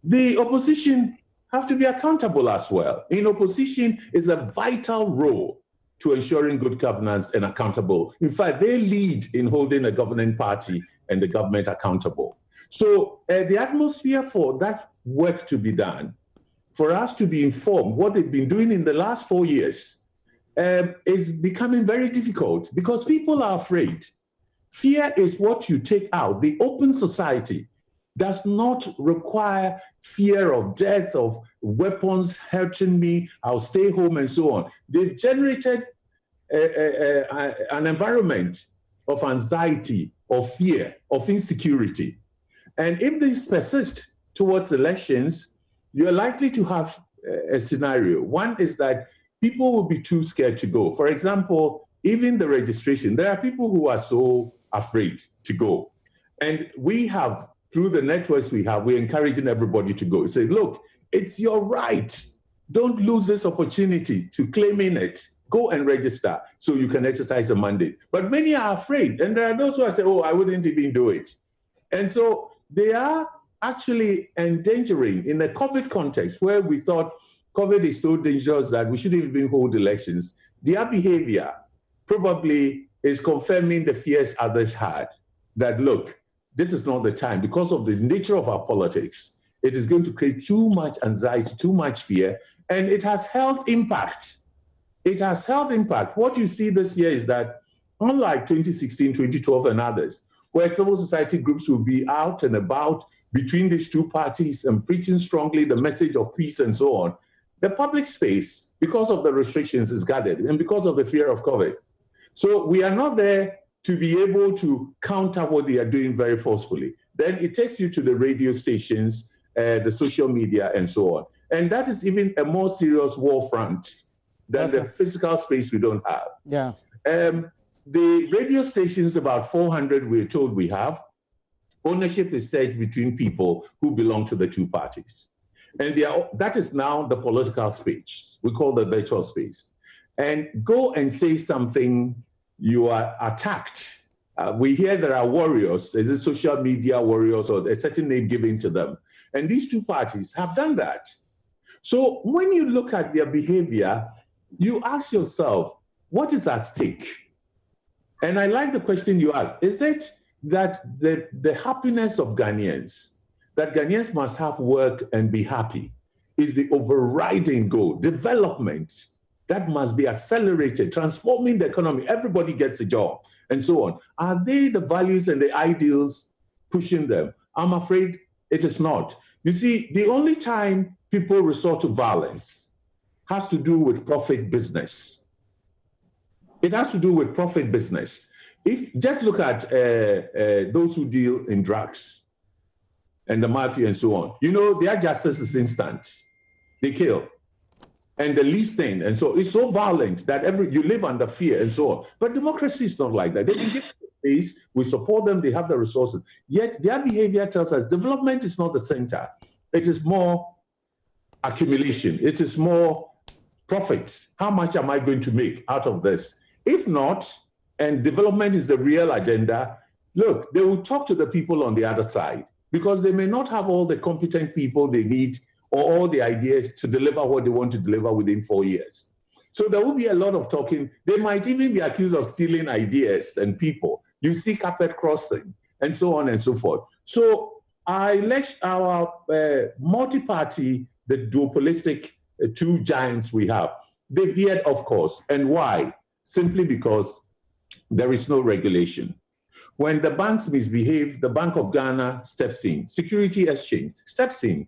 The opposition have to be accountable as well. In opposition is a vital role to ensuring good governance and accountable. In fact, they lead in holding the governing party and the government accountable. So the atmosphere for that work to be done, for us to be informed what they've been doing in the last 4 years, is becoming very difficult because people are afraid. Fear is what you take out. The open society does not require fear of death, of weapons hurting me, I'll stay home and so on. They've generated an environment of anxiety, of fear, of insecurity. And if this persists towards elections, you're likely to have a scenario. One is that people will be too scared to go. For example, even the registration, there are people who are so afraid to go. And we have, through the networks we have, we're encouraging everybody to go. Say, look, it's your right. Don't lose this opportunity to claim in it. Go and register so you can exercise a mandate. But many are afraid. And there are those who are saying, oh, I wouldn't even do it. And so they are actually endangering in a COVID context where we thought COVID is so dangerous that we shouldn't even hold elections. Their behavior probably is confirming the fears others had that, look, this is not the time. Because of the nature of our politics, it is going to create too much anxiety, too much fear, and it has health impact. It has health impact. What you see this year is that, unlike 2016, 2012, and others, where civil society groups will be out and about between these two parties and preaching strongly the message of peace and so on, the public space, because of the restrictions, is guarded, and because of the fear of COVID. So we are not there to be able to counter what they are doing very forcefully. Then it takes you to the radio stations, the social media, and so on. And that is even a more serious war front than the physical space we don't have. Yeah. The radio stations, about 400 we're told we have, ownership is set between people who belong to the two parties. And that is now the political space. We call the virtual space. And go and say something, you are attacked. We hear there are warriors, is it social media warriors or a certain name given to them? And these two parties have done that. So when you look at their behavior, you ask yourself, what is at stake? And I like the question you asked. Is it that the happiness of Ghanaians, that Ghanaians must have work and be happy, is the overriding goal? Development, that must be accelerated, transforming the economy, everybody gets a job, and so on. Are they the values and the ideals pushing them? I'm afraid it is not. You see, the only time people resort to violence has to do with profit business. It has to do with profit business. If just look at those who deal in drugs and the mafia and so on, you know, their justice is instant. They kill. And the least thing, and so it's so violent that you live under fear and so on. But democracy is not like that. They can give space, we support them, they have the resources. Yet their behavior tells us development is not the center. It is more accumulation. It is more profits. How much am I going to make out of this? If not, and development is the real agenda, look, they will talk to the people on the other side because they may not have all the competent people they need or all the ideas to deliver what they want to deliver within 4 years. So there will be a lot of talking. They might even be accused of stealing ideas and people. You see carpet crossing and so on and so forth. So our multi-party, the duopolistic two giants we have, they veered, of course. And why? Simply because there is no regulation. When the banks misbehave, the Bank of Ghana steps in. Security Exchange steps in.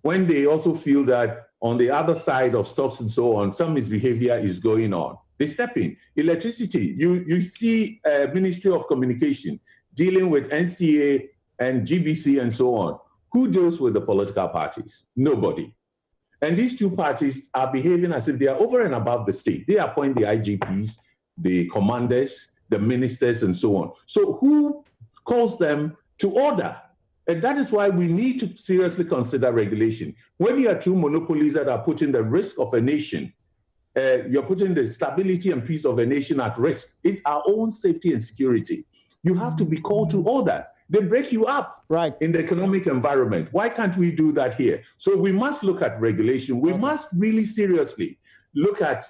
When they also feel that on the other side of stocks and so on, some misbehavior is going on, they step in. Electricity, you see Ministry of Communication dealing with NCA and GBC and so on. Who deals with the political parties? Nobody. And these two parties are behaving as if they are over and above the state. They appoint the IGPs, the commanders, the ministers, and so on. So who calls them to order? And that is why we need to seriously consider regulation. When you are two monopolies that are putting the risk of a nation, you're putting the stability and peace of a nation at risk. It's our own safety and security. You have to be called to order. They break you up in the economic environment. Why can't we do that here? So we must look at regulation. We must really seriously look at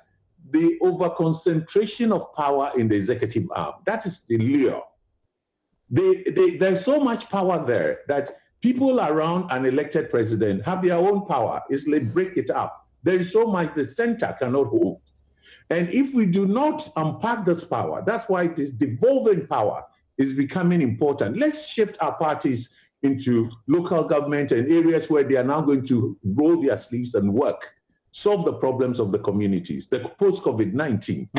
the over-concentration of power in the executive arm. That is the lure. There's so much power there that people around an elected president have their own power. It's like break it up. There is so much the center cannot hold. And if we do not unpack this power, that's why this devolving power is becoming important. Let's shift our parties into local government and areas where they are now going to roll their sleeves and work, solve the problems of the communities, the post-COVID-19.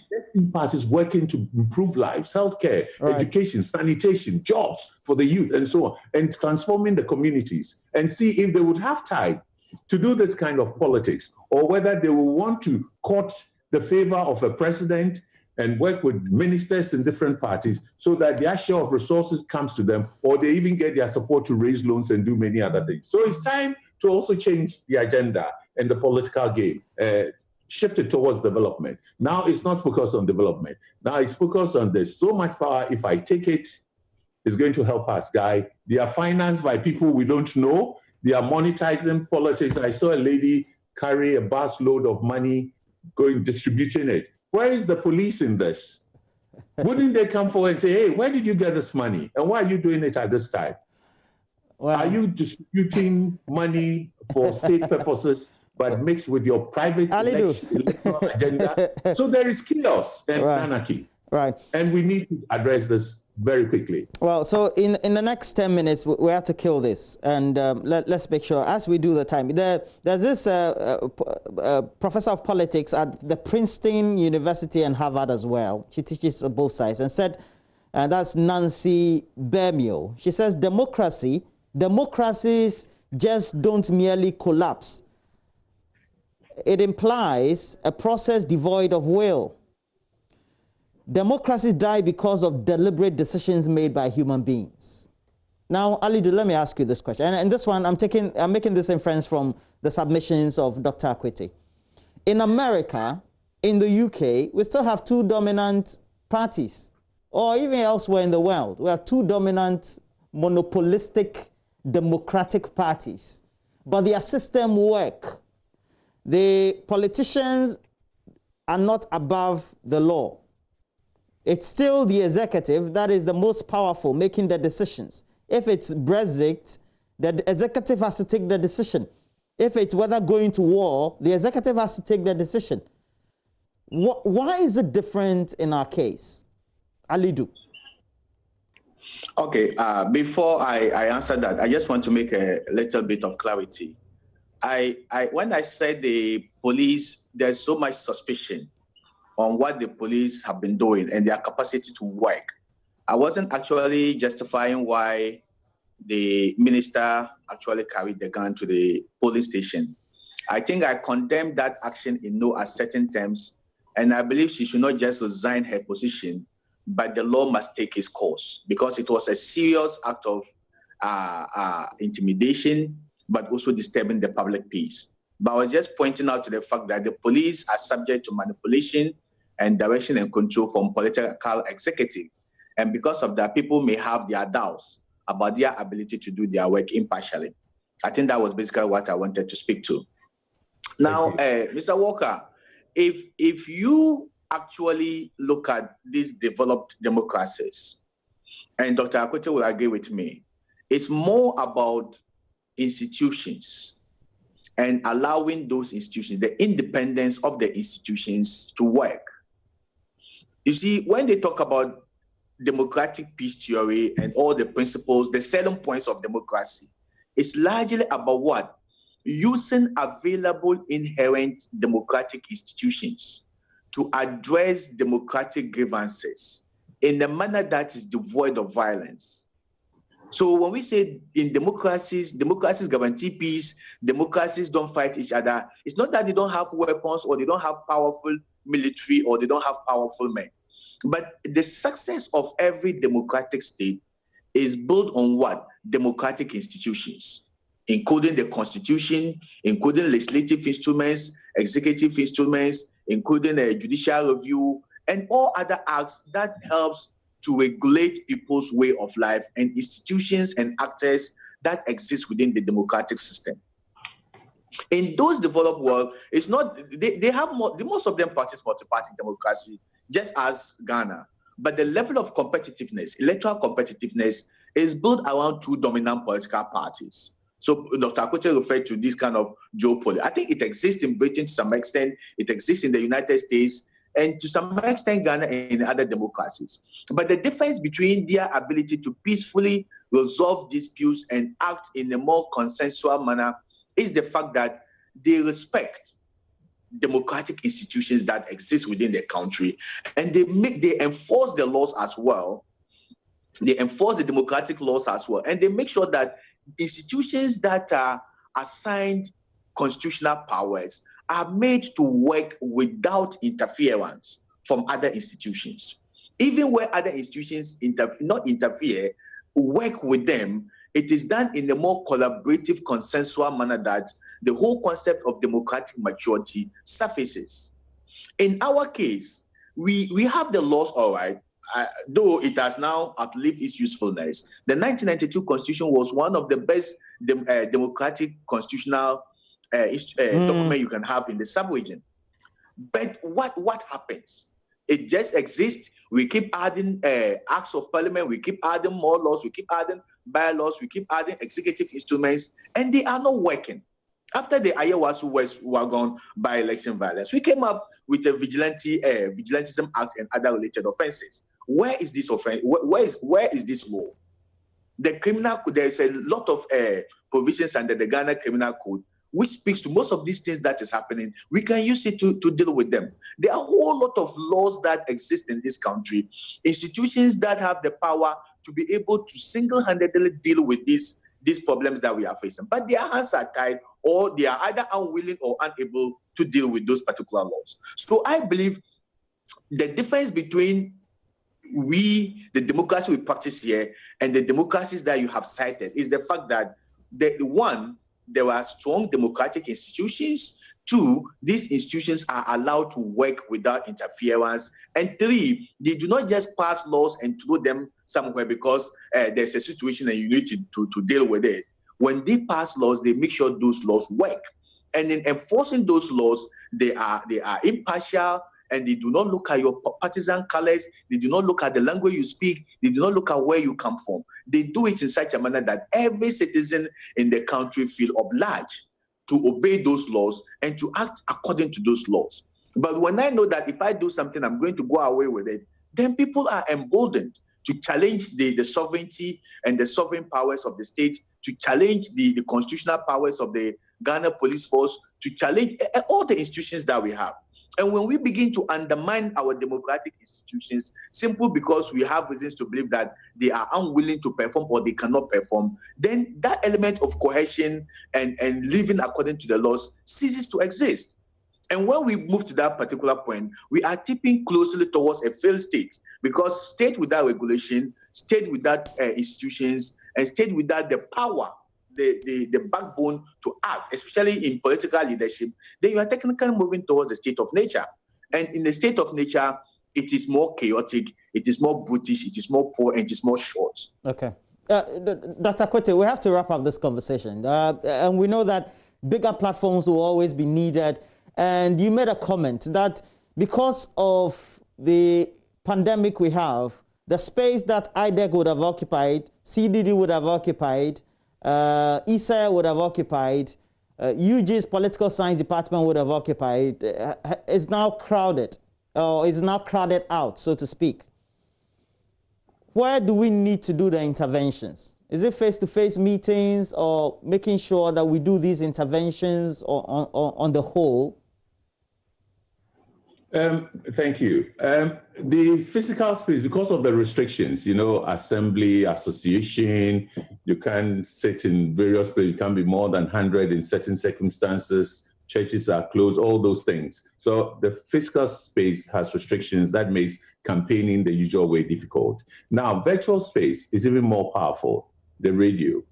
Let's see parties working to improve lives, healthcare, education, sanitation, jobs for the youth, and so on, and transforming the communities, and see if they would have time to do this kind of politics, or whether they will want to court the favor of a president and work with ministers in different parties so that their share of resources comes to them, or they even get their support to raise loans and do many other things. So it's time to also change the agenda and the political game, shift it towards development. Now it's not focused on development. Now it's focused on there's so much power. If I take it, it's going to help us, guy. They are financed by people we don't know. They are monetizing politics. I saw a lady carry a bus load of money, distributing it. Where is the police in this? Wouldn't they come forward and say, hey, where did you get this money? And why are you doing it at this time? Well, are you distributing money for state purposes, but mixed with your private electoral agenda? So there is chaos and anarchy. And we need to address this very quickly. Well, so in the next 10 minutes, we have to kill this. And let's make sure, as we do the time, there's this professor of politics at the Princeton University and Harvard as well. She teaches both sides and said, that's Nancy Bermio. She says, democracies just don't merely collapse. It implies a process devoid of will. Democracies die because of deliberate decisions made by human beings. Now, Alidu, let me ask you this question. And this one, I'm making this inference from the submissions of Dr. Akwete. In America, in the UK, we still have two dominant parties, or even elsewhere in the world. We have two dominant monopolistic democratic parties, but their system work. The politicians are not above the law. It's still the executive that is the most powerful, making the decisions. If it's Brexit, the executive has to take the decision. If it's whether going to war, the executive has to take the decision. Why is it different in our case? Alidu. Okay, before I answer that, I just want to make a little bit of clarity. When I said the police, there's so much suspicion on what the police have been doing and their capacity to work. I wasn't actually justifying why the minister actually carried the gun to the police station. I think I condemned that action in no uncertain terms, and I believe she should not just resign her position, but the law must take its course, because it was a serious act of intimidation, but also disturbing the public peace. But I was just pointing out to the fact that the police are subject to manipulation and direction and control from political executive. And because of that, people may have their doubts about their ability to do their work impartially. I think that was basically what I wanted to speak to. Now, Mr. Walker, if you actually look at these developed democracies, and Dr. Akoto will agree with me, it's more about institutions and allowing those institutions, the independence of the institutions to work. You see, when they talk about democratic peace theory and all the principles, the selling points of democracy, it's largely about what? Using available inherent democratic institutions to address democratic grievances in a manner that is devoid of violence. So when we say in democracies guarantee peace, democracies don't fight each other, it's not that they don't have weapons or they don't have powerful military or they don't have powerful men. But the success of every democratic state is built on what? Democratic institutions, including the constitution, including legislative instruments, executive instruments, including a judicial review, and all other acts that helps to regulate people's way of life and institutions and actors that exist within the democratic system. In those developed world, it's not, they have more, most of them practice multi-party democracy, just as Ghana. But the level of competitiveness, electoral competitiveness, is built around two dominant political parties. So Dr. Akoto referred to this kind of duopoly. I think it exists in Britain to some extent, it exists in the United States, and to some extent Ghana and other democracies. But the difference between their ability to peacefully resolve disputes and act in a more consensual manner is the fact that they respect democratic institutions that exist within the country, and they enforce the laws as well. They enforce the democratic laws as well, and they make sure that institutions that are assigned constitutional powers are made to work without interference from other institutions. Even where other institutions not interfere, work with them, it is done in a more collaborative, consensual manner that the whole concept of democratic maturity surfaces. In our case, we have the laws, all right, though it has now outlived its usefulness. The 1992 Constitution was one of the best democratic constitutional document you can have in the sub-region. But what happens? It just exists. We keep adding acts of parliament, we keep adding more laws, we keep adding bylaws, we keep adding executive instruments, and they are not working. After the Ayawasu wagon by-election violence, we came up with a Vigilantism Act and other related offenses. Where is this offense? Where is this law? The criminal, there's a lot of provisions under the Ghana Criminal Code which speaks to most of these things that is happening. We can use it to deal with them. There are a whole lot of laws that exist in this country, institutions that have the power to be able to single-handedly deal with these problems that we are facing. But their hands are tied, or they are either unwilling or unable to deal with those particular laws. So I believe the difference between the democracy we practice here and the democracies that you have cited is the fact that there are strong democratic institutions. 2, these institutions are allowed to work without interference. And 3, they do not just pass laws and throw them somewhere because there's a situation and you need to deal with it. When they pass laws, they make sure those laws work. And in enforcing those laws, they are impartial, and they do not look at your partisan colors. They do not look at the language you speak. They do not look at where you come from. They do it in such a manner that every citizen in the country feel obliged to obey those laws and to act according to those laws. But when I know that if I do something, I'm going to go away with it, then people are emboldened to challenge the sovereignty and the sovereign powers of the state, to challenge the constitutional powers of the Ghana Police Force, to challenge all the institutions that we have. And when we begin to undermine our democratic institutions simply because we have reasons to believe that they are unwilling to perform or they cannot perform, then that element of cohesion and living according to the laws ceases to exist. And when we move to that particular point, we are tipping closely towards a failed state, because state without regulation, state without institutions, and state without the power, the backbone to act, especially in political leadership, then you are technically moving towards the state of nature. And in the state of nature, it is more chaotic, it is more brutish, it is more poor, and it is more short. Okay. Dr. Kwete, we have to wrap up this conversation. And we know that bigger platforms will always be needed. And you made a comment that because of the pandemic we have, the space that IDEC would have occupied, CDD would have occupied, ISA would have occupied, UG's political science department would have occupied, is now crowded, or is now crowded out, so to speak. Where do we need to do the interventions? Is it face-to-face meetings or making sure that we do these interventions on the whole? Thank you. The physical space, because of the restrictions, you know, assembly, association, you can sit in various places, you can be more than 100 in certain circumstances, churches are closed, all those things. So the physical space has restrictions that makes campaigning the usual way difficult. Now, virtual space is even more powerful, the radio,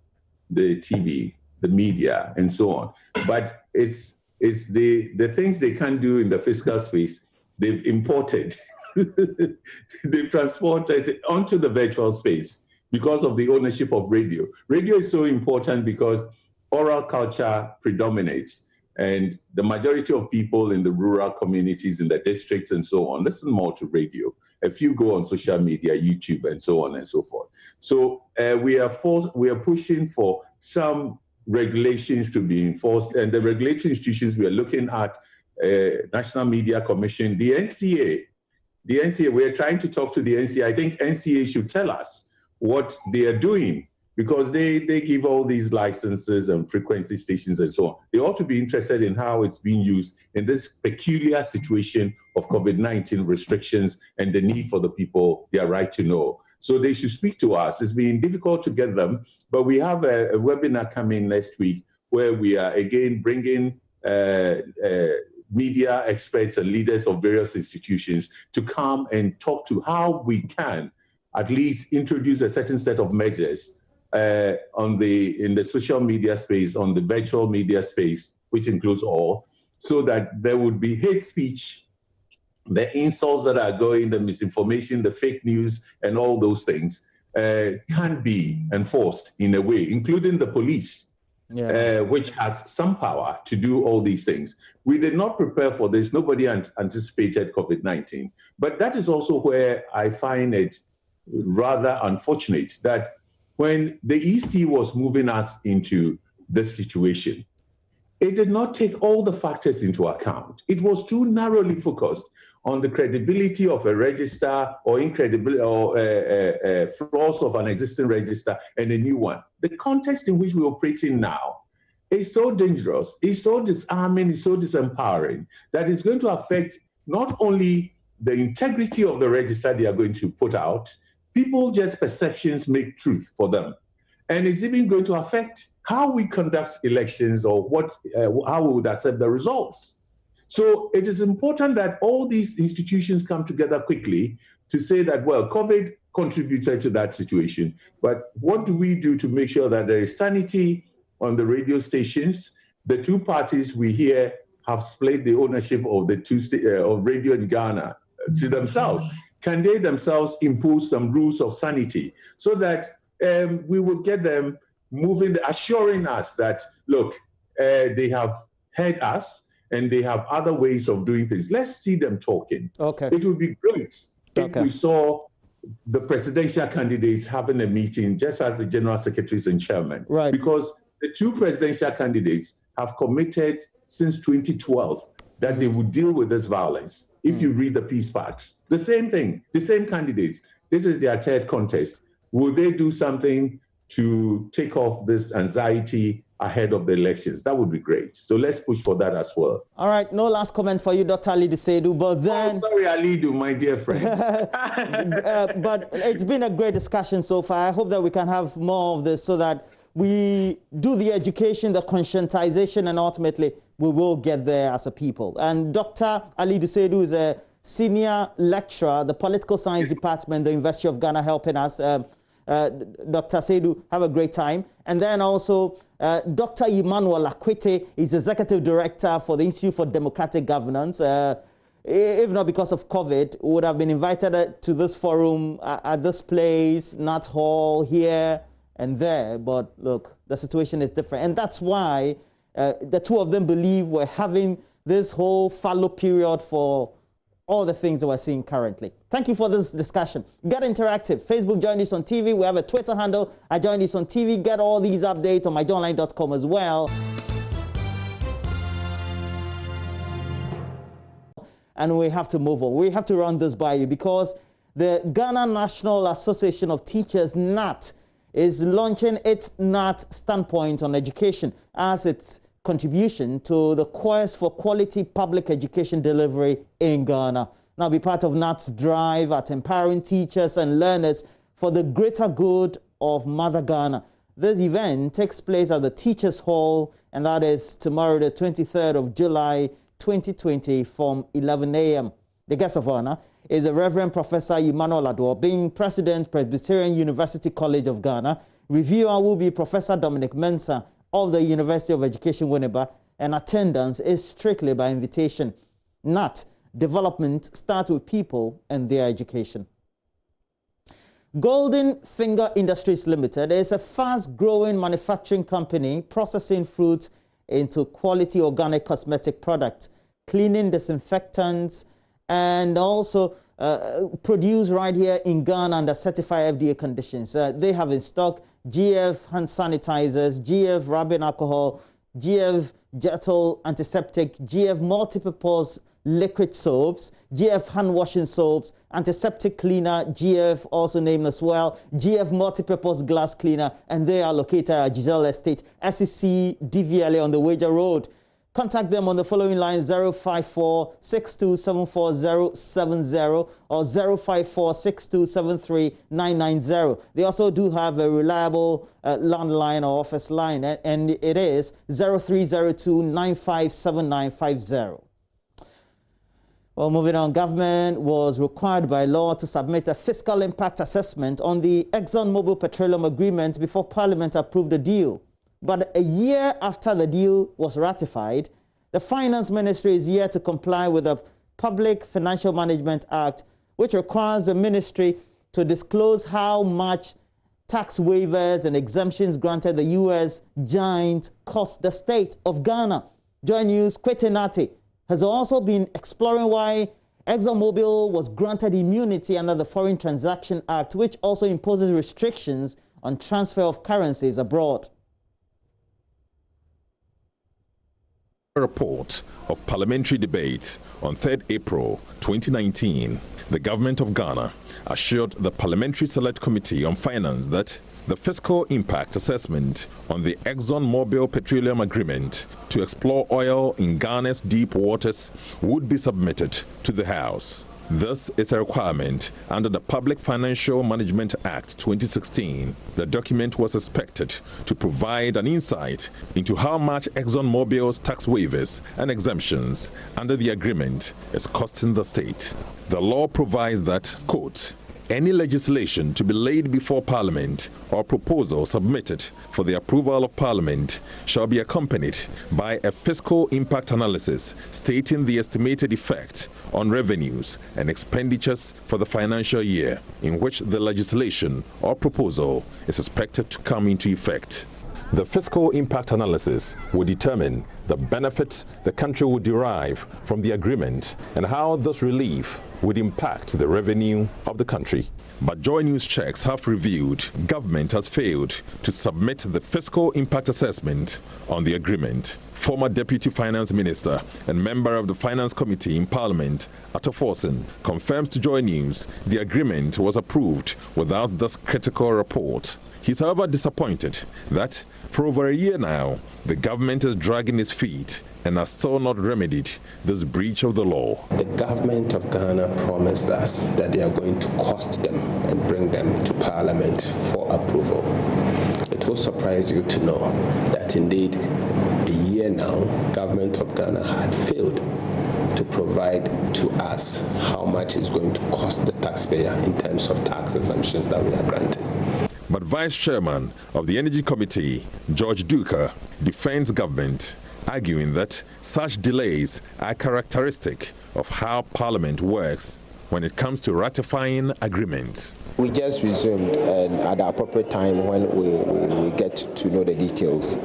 the TV, the media, and so on. But it's the things they can't do in the physical space, they've imported, they've transported onto the virtual space because of the ownership of radio. Radio is so important because oral culture predominates, and the majority of people in the rural communities, in the districts and so on, listen more to radio. A few go on social media, YouTube, and so on and so forth. So we are pushing for some regulations to be enforced, and the regulatory institutions we are looking at, National Media Commission, the NCA, we are trying to talk to the NCA. I think NCA should tell us what they are doing, because they give all these licenses and frequency stations and so on. They ought to be interested in how it's being used in this peculiar situation of COVID-19 restrictions and the need for the people their right to know. So they should speak to us. It's been difficult to get them, but we have a webinar coming next week where we are again bringing media experts and leaders of various institutions to come and talk to how we can at least introduce a certain set of measures in the social media space, on the virtual media space, which includes all, so that there would be hate speech, the insults that are going, the misinformation, the fake news, and all those things can be enforced in a way, including the police, which has some power to do all these things. We did not prepare for this. Nobody anticipated COVID-19. But that is also where I find it rather unfortunate that when the EC was moving us into this situation, it did not take all the factors into account. It was too narrowly focused on the credibility of a register or incredibility or flaws of an existing register and a new one. The context in which we operate in now is so dangerous, it's so disarming, it's so disempowering that it's going to affect not only the integrity of the register they are going to put out, people just perceptions make truth for them. And it's even going to affect how we conduct elections or how we would accept the results. So it is important that all these institutions come together quickly to say that, well, COVID contributed to that situation, but what do we do to make sure that there is sanity on the radio stations? The two parties we hear have split the ownership of the of radio in Ghana to themselves. Can they themselves impose some rules of sanity so that we will get them moving, assuring us that, look, they have heard us and they have other ways of doing things. Let's see them talking. Okay. It would be great if we saw the presidential candidates having a meeting just as the general secretaries and chairman. Right. Because the two presidential candidates have committed since 2012 that they would deal with this violence. If you read the peace pacts, the same thing, the same candidates. This is their third contest. Will they do something to take off this anxiety ahead of the elections? That would be great. So let's push for that as well. All right, no last comment for you, Dr. Alidu Seidu, but then... Oh, sorry, Alidu, my dear friend. But it's been a great discussion so far. I hope that we can have more of this so that we do the education, the conscientization, and ultimately we will get there as a people. And Dr. Alidu Seidu is a senior lecturer, the Political Science Department, the University of Ghana, helping us. Dr. Seidu, have a great time. And then also Dr. Emmanuel Akwete is Executive Director for the Institute for Democratic Governance. If not because of COVID, would have been invited to this forum at this place, Nat Hall here, and there. But look, the situation is different. And that's why the two of them believe we're having this whole fallow period for all the things that we're seeing currently. Thank you for this discussion. Get interactive. Facebook, Join This on TV. We have a Twitter handle, Join This on TV. Get all these updates on myjoinline.com as well. And we have to move on. We have to run this by you because the Ghana National Association of Teachers, NAT, is launching its NAT standpoint on education as its contribution to the quest for quality public education delivery in Ghana. Now, be part of NAT's drive at empowering teachers and learners for the greater good of Mother Ghana. This event takes place at the Teachers Hall, and that is tomorrow, the 23rd of July, 2020, from 11 a.m. The guest of honor is the Reverend Professor Emmanuel Ador, being President, Presbyterian University College of Ghana. Reviewer will be Professor Dominic Mensah of the University of Education, Winneba, and attendance is strictly by invitation. NAT development starts with people and their education. Golden Finger Industries Limited is a fast-growing manufacturing company processing fruit into quality organic cosmetic products, cleaning disinfectants, and also produced right here in Ghana under certified FDA conditions. They have in stock GF hand sanitizers, GF rubbing alcohol, GF Jettle antiseptic, GF multipurpose liquid soaps, GF hand washing soaps, antiseptic cleaner, GF also named as well, GF multipurpose glass cleaner, and they are located at Giselle Estate, SEC DVLA on the Wager Road. Contact them on the following line: 054-6274-070 or 054-6273-990. They also do have a reliable landline or office line, and it is 0302-957950. Well, moving on, government was required by law to submit a fiscal impact assessment on the ExxonMobil Petroleum Agreement before Parliament approved the deal. But a year after the deal was ratified, the Finance Ministry is yet to comply with the Public Financial Management Act, which requires the ministry to disclose how much tax waivers and exemptions granted the U.S. giant cost the state of Ghana. Joy News' Kwetenati has also been exploring why ExxonMobil was granted immunity under the Foreign Transaction Act, which also imposes restrictions on transfer of currencies abroad. Report of parliamentary debate on 3rd April 2019, the government of Ghana assured the Parliamentary Select Committee on Finance that the fiscal impact assessment on the ExxonMobil Petroleum Agreement to explore oil in Ghana's deep waters would be submitted to the House. This is a requirement under the Public Financial Management Act 2016. The document was expected to provide an insight into how much ExxonMobil's tax waivers and exemptions under the agreement is costing the state. The law provides that, quote, any legislation to be laid before Parliament or proposal submitted for the approval of Parliament shall be accompanied by a fiscal impact analysis stating the estimated effect on revenues and expenditures for the financial year in which the legislation or proposal is expected to come into effect. The fiscal impact analysis will determine the benefits the country will derive from the agreement and how this relief would impact the revenue of the country. But Joy News checks have revealed government has failed to submit the fiscal impact assessment on the agreement. Former Deputy Finance Minister and member of the Finance Committee in Parliament, Ato Forson, confirms to Joy News the agreement was approved without this critical report. He's however disappointed that for over a year now, the government is dragging its feet and has still not remedied this breach of the law. The government of Ghana promised us that they are going to cost them and bring them to Parliament for approval. It will surprise you to know that indeed a year now, government of Ghana had failed to provide to us how much is going to cost the taxpayer in terms of tax exemptions that we are granting. But Vice Chairman of the Energy Committee, George Duker, defends government, arguing that such delays are characteristic of how Parliament works when it comes to ratifying agreements. We just resumed, and at the appropriate time when we get to know the details.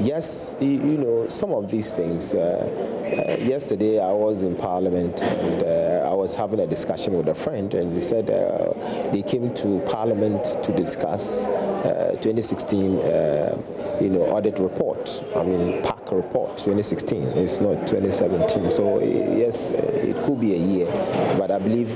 Yes, you know, some of these things. Yesterday I was in Parliament and I was having a discussion with a friend, and they said they came to Parliament to discuss 2016 audit report. I mean, PAC report 2016. It's not 2017. So yes, it could be a year, but I believe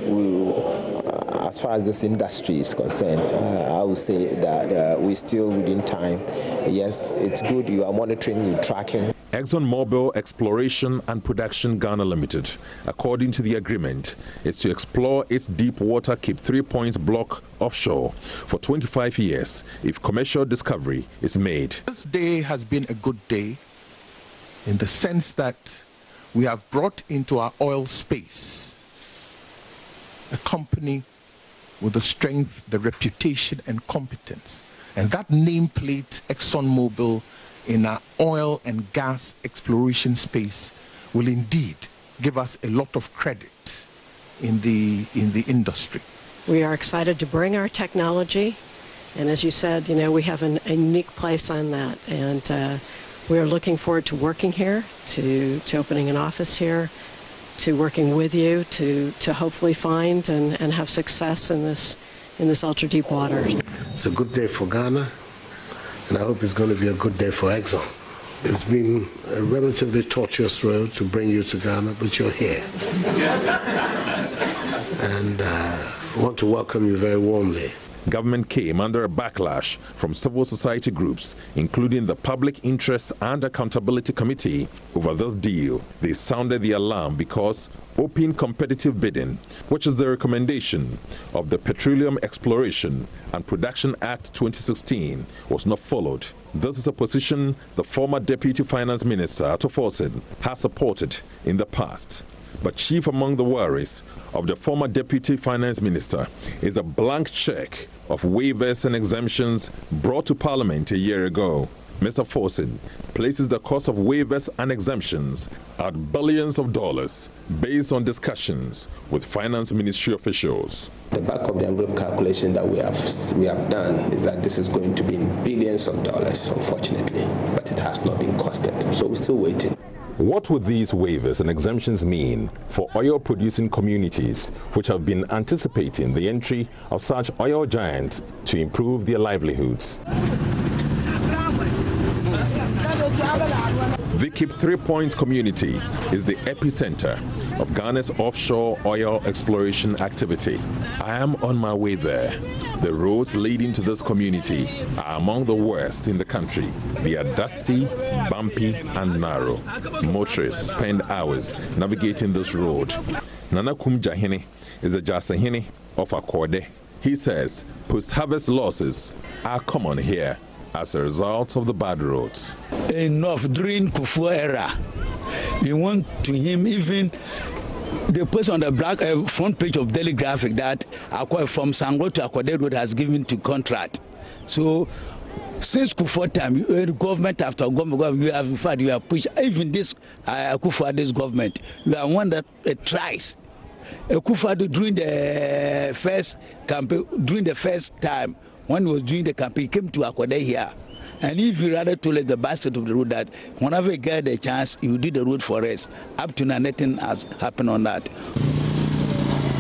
as far as this industry is concerned, I would say that we're still within time. Yes, it's good. You are monitoring, you're tracking. ExxonMobil Exploration and Production Ghana Limited, according to the agreement, is to explore its deep water Cape 3 Points block offshore for 25 years if commercial discovery is made. This day has been a good day in the sense that we have brought into our oil space a company with the strength, the reputation and competence. And that nameplate, ExxonMobil, in our oil and gas exploration space will indeed give us a lot of credit in the industry. We are excited to bring our technology, and as you said, you know, we have a unique place on that, and we are looking forward to working here, to opening an office here, to working with you to hopefully find and have success in this ultra deep water. It's a good day for Ghana, and I hope it's going to be a good day for Exxon. It's been a relatively tortuous road to bring you to Ghana, but you're here. And I want to welcome you very warmly. Government came under a backlash from civil society groups, including the Public Interest and Accountability Committee, over this deal. They sounded the alarm because open competitive bidding, which is the recommendation of the Petroleum Exploration and Production Act 2016, was not followed. This is a position the former Deputy Finance Minister, Ato Forsen, has supported in the past. But chief among the worries of the former Deputy Finance Minister is a blank check of waivers and exemptions brought to Parliament a year ago. Mr. Forsen places the cost of waivers and exemptions at billions of dollars based on discussions with Finance Ministry officials. The back of the envelope calculation that we have done is that this is going to be in billions of dollars, unfortunately, but it has not been costed. So we're still waiting. What would these waivers and exemptions mean for oil-producing communities which have been anticipating the entry of such oil giants to improve their livelihoods? The Cape 3 Points community is the epicenter of Ghana's offshore oil exploration activity. I am on my way there. The roads leading to this community are among the worst in the country. They are dusty, bumpy, and narrow. Motorists spend hours navigating this road. Nana Kumjahini is a Jasahini of Akode. He says post-harvest losses are common here as a result of the bad roads. Enough during Kufuor era. We want to him even they put on the black front page of Daily Graphic that from Sangro to Akode Road has given to contract. So since Kufuor time, government after government, you have in fact you have pushed even this Kufuor this government. You are one that tries. Kufuor during the first campaign, during the first time when he was doing the campaign, he came to Akode here. And if you rather told the basket of the road that whenever you get the chance, you do the road for us. Up to now, nothing has happened on that.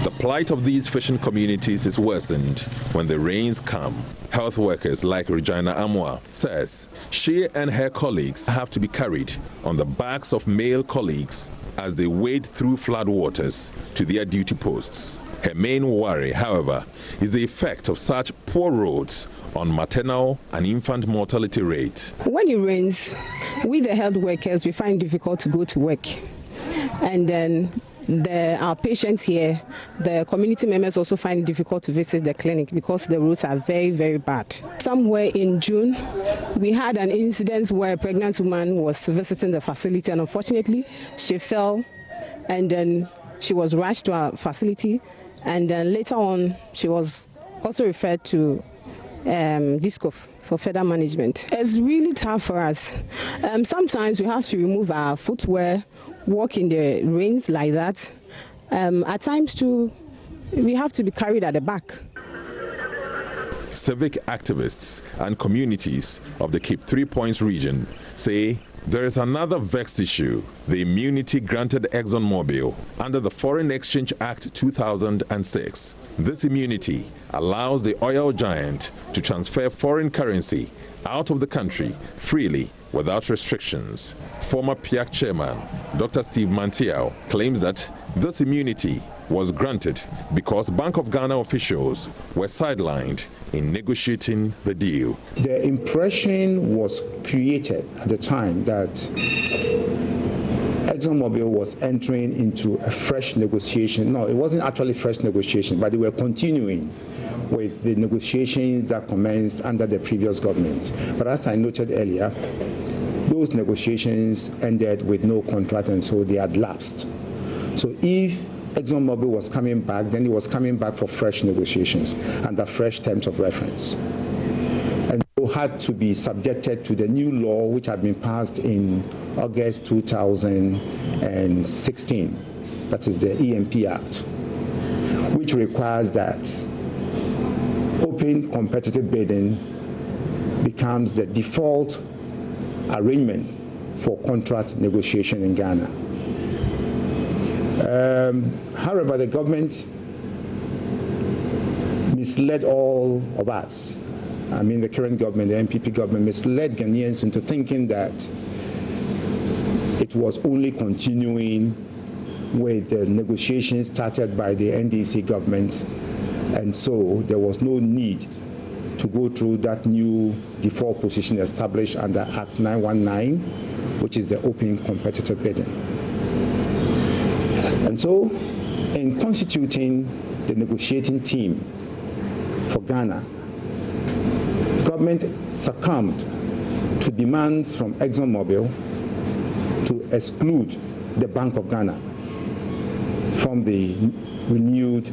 The plight of these fishing communities is worsened when the rains come. Health workers like Regina Amwa says she and her colleagues have to be carried on the backs of male colleagues as they wade through flood waters to their duty posts. Her main worry, however, is the effect of such poor roads on maternal and infant mortality rates. When it rains, we the health workers, we find it difficult to go to work. And then our patients here, the community members also find it difficult to visit the clinic because the roads are very, very bad. Somewhere in June, we had an incident where a pregnant woman was visiting the facility and unfortunately she fell and then she was rushed to our facility and then later on she was also referred to DISCOF for further management. It's really tough for us. Sometimes we have to remove our footwear, walk in the rains like that, At times too, we have to be carried at the back. Civic activists and communities of the Cape 3 Points region say there is another vexed issue: the immunity granted ExxonMobil under the Foreign Exchange Act 2006. This immunity allows the oil giant to transfer foreign currency out of the country freely without restrictions. Former PIAC chairman Dr. Steve Mantiao claims that this immunity was granted because Bank of Ghana officials were sidelined in negotiating the deal. The impression was created at the time that ExxonMobil was entering into a fresh negotiation. No, it wasn't actually fresh negotiation, but they were continuing with the negotiations that commenced under the previous government. But as I noted earlier, those negotiations ended with no contract, and so they had lapsed. So if ExxonMobil was coming back, then it was coming back for fresh negotiations under fresh terms of reference. And so had to be subjected to the new law which had been passed in August 2016, that is the EMP Act, which requires that open competitive bidding becomes the default arrangement for contract negotiation in Ghana. However, the government misled all of us. I mean, the current government, the NPP government, misled Ghanaians into thinking that it was only continuing with the negotiations started by the NDC government, and so there was no need to go through that new default position established under Act 919, which is the open competitive bidding. And so, in constituting the negotiating team for Ghana, government succumbed to demands from ExxonMobil to exclude the Bank of Ghana from the renewed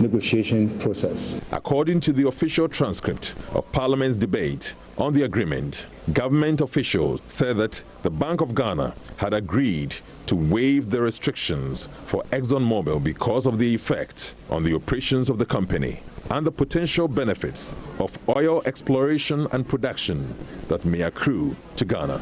negotiation process. According to the official transcript of Parliament's debate on the agreement, government officials said that the Bank of Ghana had agreed to waive the restrictions for ExxonMobil because of the effect on the operations of the company and the potential benefits of oil exploration and production that may accrue to Ghana.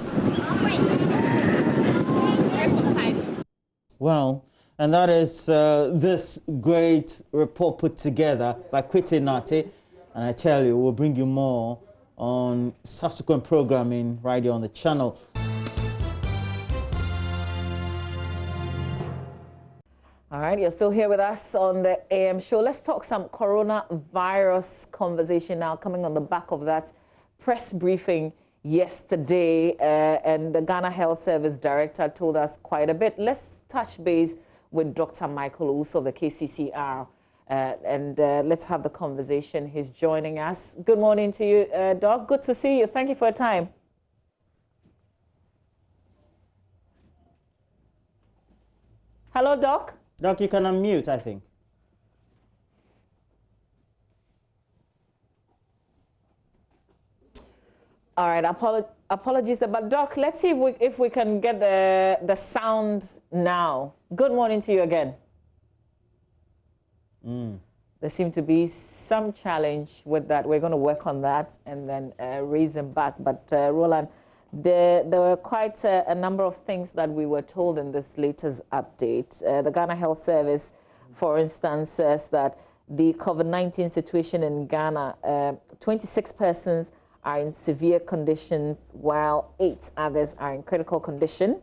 Well, and that is this great report put together by Kwete Nate. And I tell you, we'll bring you more on subsequent programming right here on the channel. All right, you're still here with us on the AM show. Let's talk some coronavirus conversation now, coming on the back of that press briefing yesterday. And the Ghana Health Service Director told us quite a bit. Let's touch base with Dr. Michael Owusu of the KCCR. Let's have the conversation. He's joining us. Good morning to you, Doc. Good to see you. Thank you for your time. Hello, Doc. Doc, you can unmute, I think. All right, apologies, but Doc, let's see if we can get the sound now. Good morning to you again. There seemed to be some challenge with that. We're going to work on that and then raise them back. But Roland, there were quite a number of things that we were told in this latest update. The Ghana Health Service, for instance, says that the COVID-19 situation in Ghana, 26 persons are in severe conditions, while 8 others are in critical condition.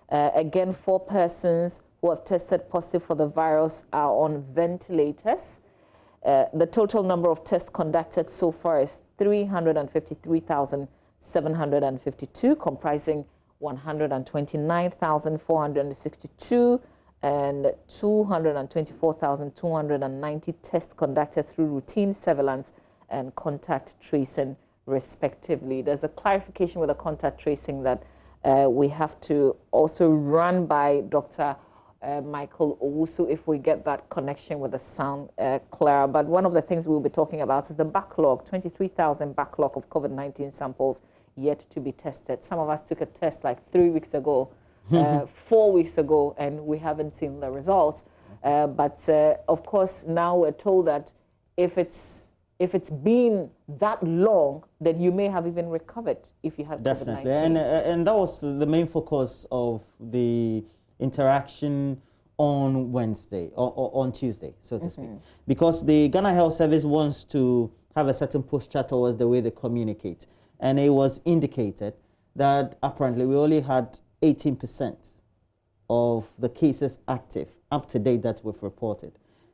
Again, 4 persons who have tested positive for the virus are on ventilators. The total number of tests conducted so far is 353,752, comprising 129,462 and 224,290 tests conducted through routine surveillance and contact tracing, respectively. There's a clarification with the contact tracing that we have to also run by Dr. Michael Owusu if we get that connection with the sound clear. But one of the things we'll be talking about is the backlog, 23,000 backlog of COVID-19 samples yet to be tested. Some of us took a test like 3 weeks ago, 4 weeks ago, and we haven't seen the results. But of course, now we're told that if it's been that long, then you may have even recovered if you have definitely. COVID-19. And that was the main focus of the interaction on Wednesday or on Tuesday, so to speak, because the Ghana Health Service wants to have a certain posture towards the way they communicate, and it was indicated that apparently we only had 18% of the cases active up to date that we've reported.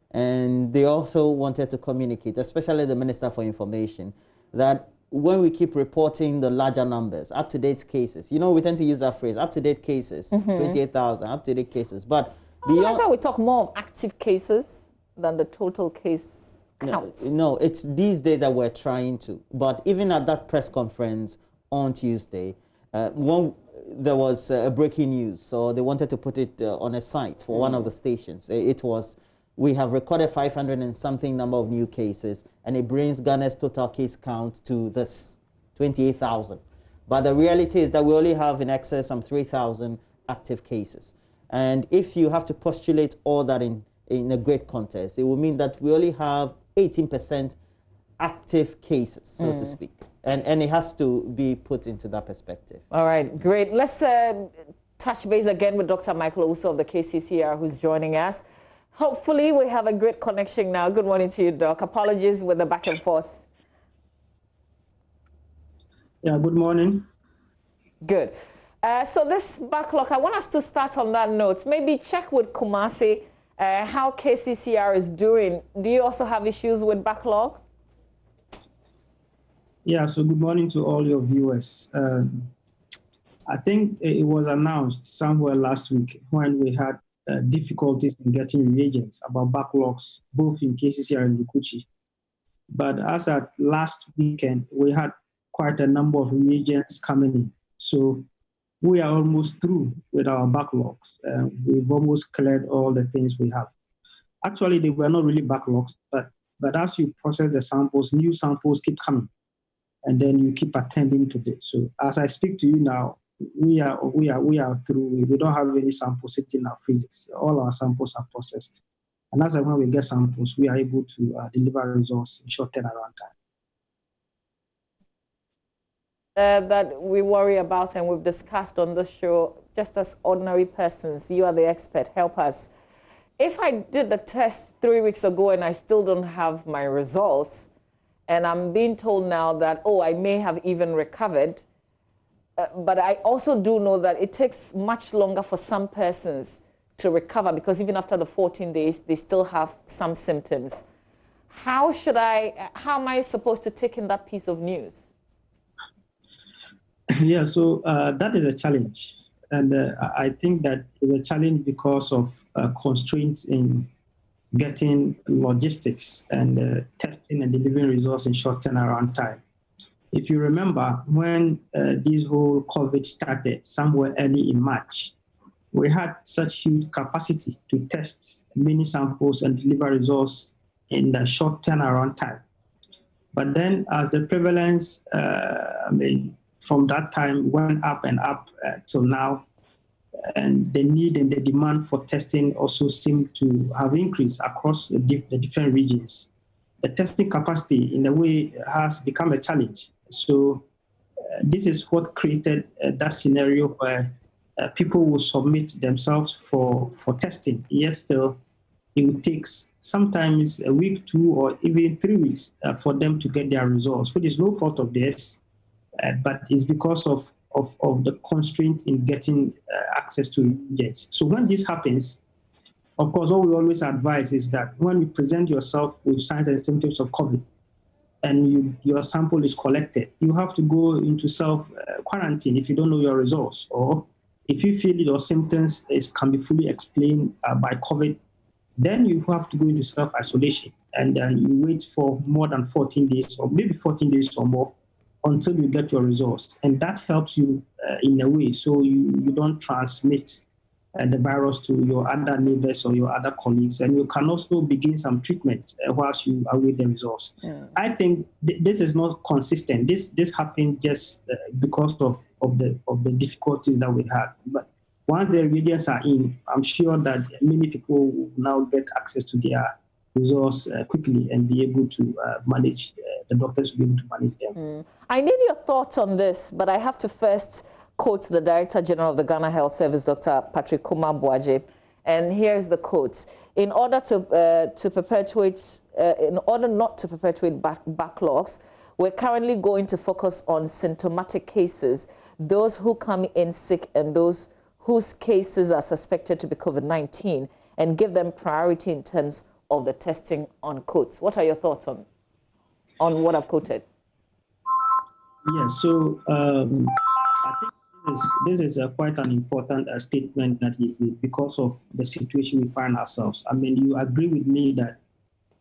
And they also wanted to communicate, especially the Minister for Information, that when we keep reporting the larger numbers, up-to-date cases, you know, we tend to use that phrase, up-to-date cases, 28,000 up-to-date cases. But beyond that, we talk more of active cases than the total case counts. No, it's these days that we're trying to. But even at that press conference on Tuesday, there was breaking news, so they wanted to put it on a site for one of the stations. It was, we have recorded 500 and something number of new cases, and it brings Ghana's total case count to this 28,000. But the reality is that we only have in excess of 3,000 active cases. And if you have to postulate all that in a great context, it will mean that we only have 18% active cases, so to speak. And it has to be put into that perspective. All right, great. Let's touch base again with Dr. Michael Owusu of the KCCR, who's joining us. Hopefully, we have a great connection now. Good morning to you, Doc. Apologies with the back and forth. Yeah, good morning. Good. So this backlog, I want us to start on that note. Maybe check with Kumasi how KCCR is doing. Do you also have issues with backlog? Yeah, so good morning to all your viewers. I think it was announced somewhere last week when we had difficulties in getting reagents about backlogs, both in KCCR and Lukuchi. But as at last weekend, we had quite a number of reagents coming in. So we are almost through with our backlogs. We've almost cleared all the things we have. Actually, they were not really backlogs, but as you process the samples, new samples keep coming. And then you keep attending to this. So as I speak to you now, we are through. We don't have any samples sitting in our freezers. All our samples are processed. And as and when we get samples, we are able to deliver results in short turnaround time. That we worry about and we've discussed on this show, just as ordinary persons, you are the expert, help us. If I did the test 3 weeks ago and I still don't have my results, and I'm being told now that, oh, I may have even recovered. But I also do know that it takes much longer for some persons to recover because even after the 14 days, they still have some symptoms. How am I supposed to take in that piece of news? Yeah, so that is a challenge. And I think that is a challenge because of constraints in getting logistics and testing and delivering results in short turnaround time. If you remember, when this whole COVID started somewhere early in March, we had such huge capacity to test many samples and deliver results in the short turnaround time. But then as the prevalence, from that time went up and up till now, and the need and the demand for testing also seem to have increased across the different regions. The testing capacity, in a way, has become a challenge. So this is what created that scenario where people will submit themselves for testing. Yet still, it will take sometimes a week, 2, or even 3 weeks for them to get their results, which is no fault of theirs, but it's because of the constraint in getting access to reagents. So when this happens, of course, what we always advise is that when you present yourself with signs and symptoms of COVID and your sample is collected, you have to go into self-quarantine if you don't know your results. Or if you feel your symptoms can be fully explained by COVID, then you have to go into self-isolation. And then you wait for more than 14 days or maybe 14 days or more until you get your results. And that helps you in a way so you don't transmit the virus to your other neighbors or your other colleagues. And you can also begin some treatment whilst you await the results. Yeah. I think this is not consistent. This happened just because of the difficulties that we had. But Once the reagents are in, I'm sure that many people will now get access to their resource quickly and be able to manage, the doctors will be able to manage them. I need your thoughts on this, but I have to first quote the Director General of the Ghana Health Service, Dr. Patrick Kumasi. And here's the quote. In order to perpetuate, in order not to perpetuate backlogs, we're currently going to focus on symptomatic cases, those who come in sick and those whose cases are suspected to be COVID-19, and give them priority in terms of the testing on quotes. What are your thoughts on what I've quoted? Yes, so I think this is quite an important statement that he made because of the situation we find ourselves. I mean, you agree with me that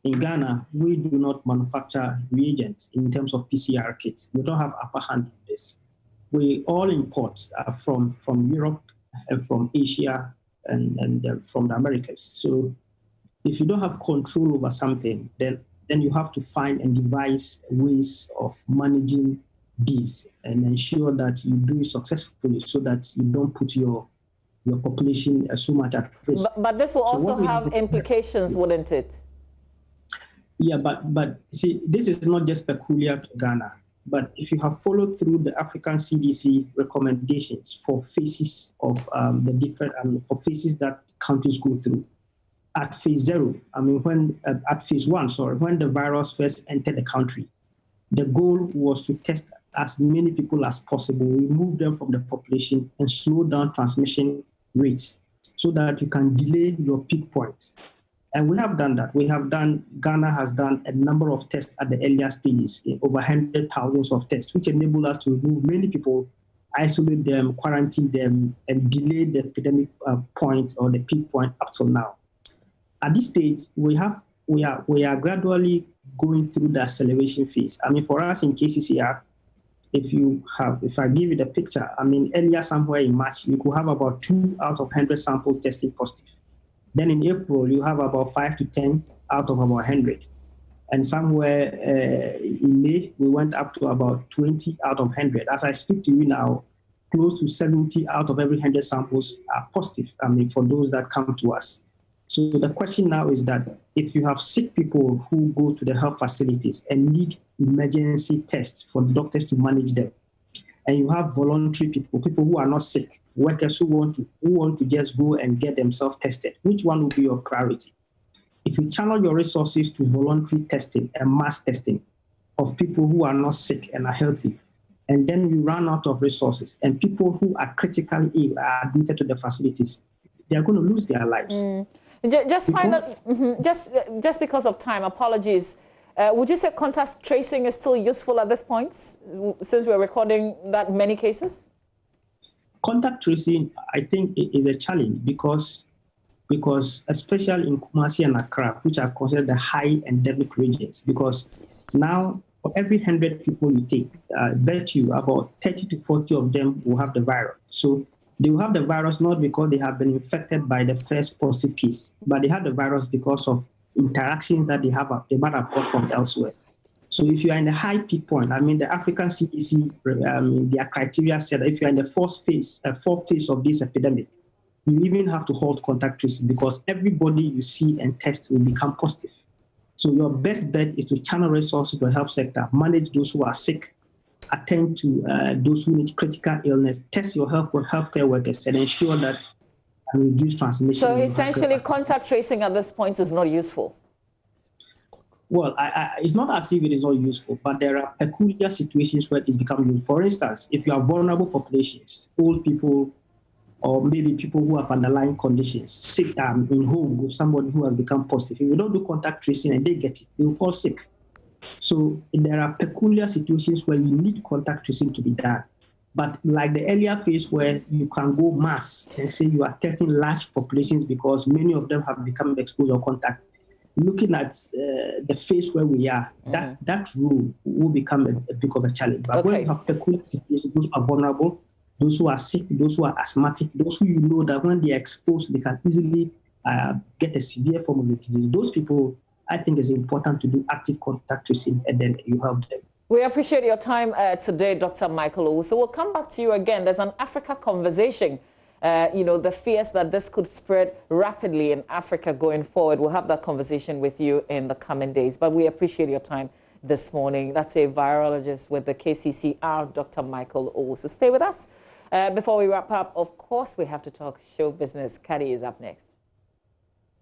in Ghana, we do not manufacture reagents in terms of PCR kits. We don't have upper hand in this. We all import from Europe and from Asia and from the Americas. So if you don't have control over something, then you have to find and devise ways of managing these and ensure that you do it successfully so that you don't put your population so much at risk. But this will also have implications, wouldn't it? Yeah, but see, this is not just peculiar to Ghana. But if you have followed through the African CDC recommendations for phases of the different, for phases that countries go through, at phase 0, I mean, at phase 1, sorry, when the virus first entered the country, the goal was to test as many people as possible, remove them from the population and slow down transmission rates so that you can delay your peak points. And we have done that. Ghana has done a number of tests at the earlier stages, over 100,000 of tests, which enable us to remove many people, isolate them, quarantine them, and delay the epidemic point or the peak point up till now. At this stage, we are gradually going through the acceleration phase. I mean, for us in KCCR, if I give you the picture, I mean, earlier somewhere in March, you could have about 2 out of 100 samples testing positive. Then in April, you have about 5 to 10 out of about 100. And somewhere in May, we went up to about 20 out of 100. As I speak to you now, close to 70 out of every 100 samples are positive, I mean, for those that come to us. So the question now is that if you have sick people who go to the health facilities and need emergency tests for doctors to manage them, and you have voluntary people who are not sick, workers who want to just go and get themselves tested, which one will be your priority? If you channel your resources to voluntary testing and mass testing of people who are not sick and are healthy, and then you run out of resources, and people who are critically ill are admitted to the facilities, they are going to lose their lives. Just because of time, apologies. Would you say contact tracing is still useful at this point, since we're recording that many cases? Contact tracing, I think, is a challenge because especially in Kumasi and Accra, which are considered the high endemic regions, because now for every 100 people you take, I bet you about 30 to 40 of them will have the virus. So they will have the virus not because they have been infected by the first positive case, but they have the virus because of interactions that they might have got from elsewhere. So if you are in the high peak point, I mean, the African CDC, their criteria said that if you are in the fourth phase of this epidemic, you even have to halt contact tracing because everybody you see and test will become positive. So your best bet is to channel resources to the health sector, manage those who are sick, attend to those who need critical illness, test your healthcare workers, and ensure that reduce transmission. So essentially, contact tracing at this point is not useful. Well, it's not as if it is not useful, but there are peculiar situations where it becomes useful. For instance, if you have vulnerable populations, old people, or maybe people who have underlying conditions, sick in home with somebody who has become positive. If you don't do contact tracing and they get it, they will fall sick. So there are peculiar situations where you need contact tracing to be done. But like the earlier phase where you can go mass and say you are testing large populations because many of them have become exposed or contact, looking at the phase where we are, that rule will become a bit of a challenge. But when you have peculiar situations, those who are vulnerable, those who are sick, those who are asthmatic, those who you know that when they are exposed, they can easily get a severe form of the disease. Those people, I think it's important to do active contact tracing and then you help them. We appreciate your time today, Dr. Michael Owusu. We'll come back to you again. There's an Africa conversation you know, the fears that this could spread rapidly in Africa going forward. We'll have that conversation with you in the coming days. But we appreciate your time this morning. That's a virologist with the KCCR, Dr. Michael O. So stay with us. Before we wrap up, of course, we have to talk show business. Kadi is up next.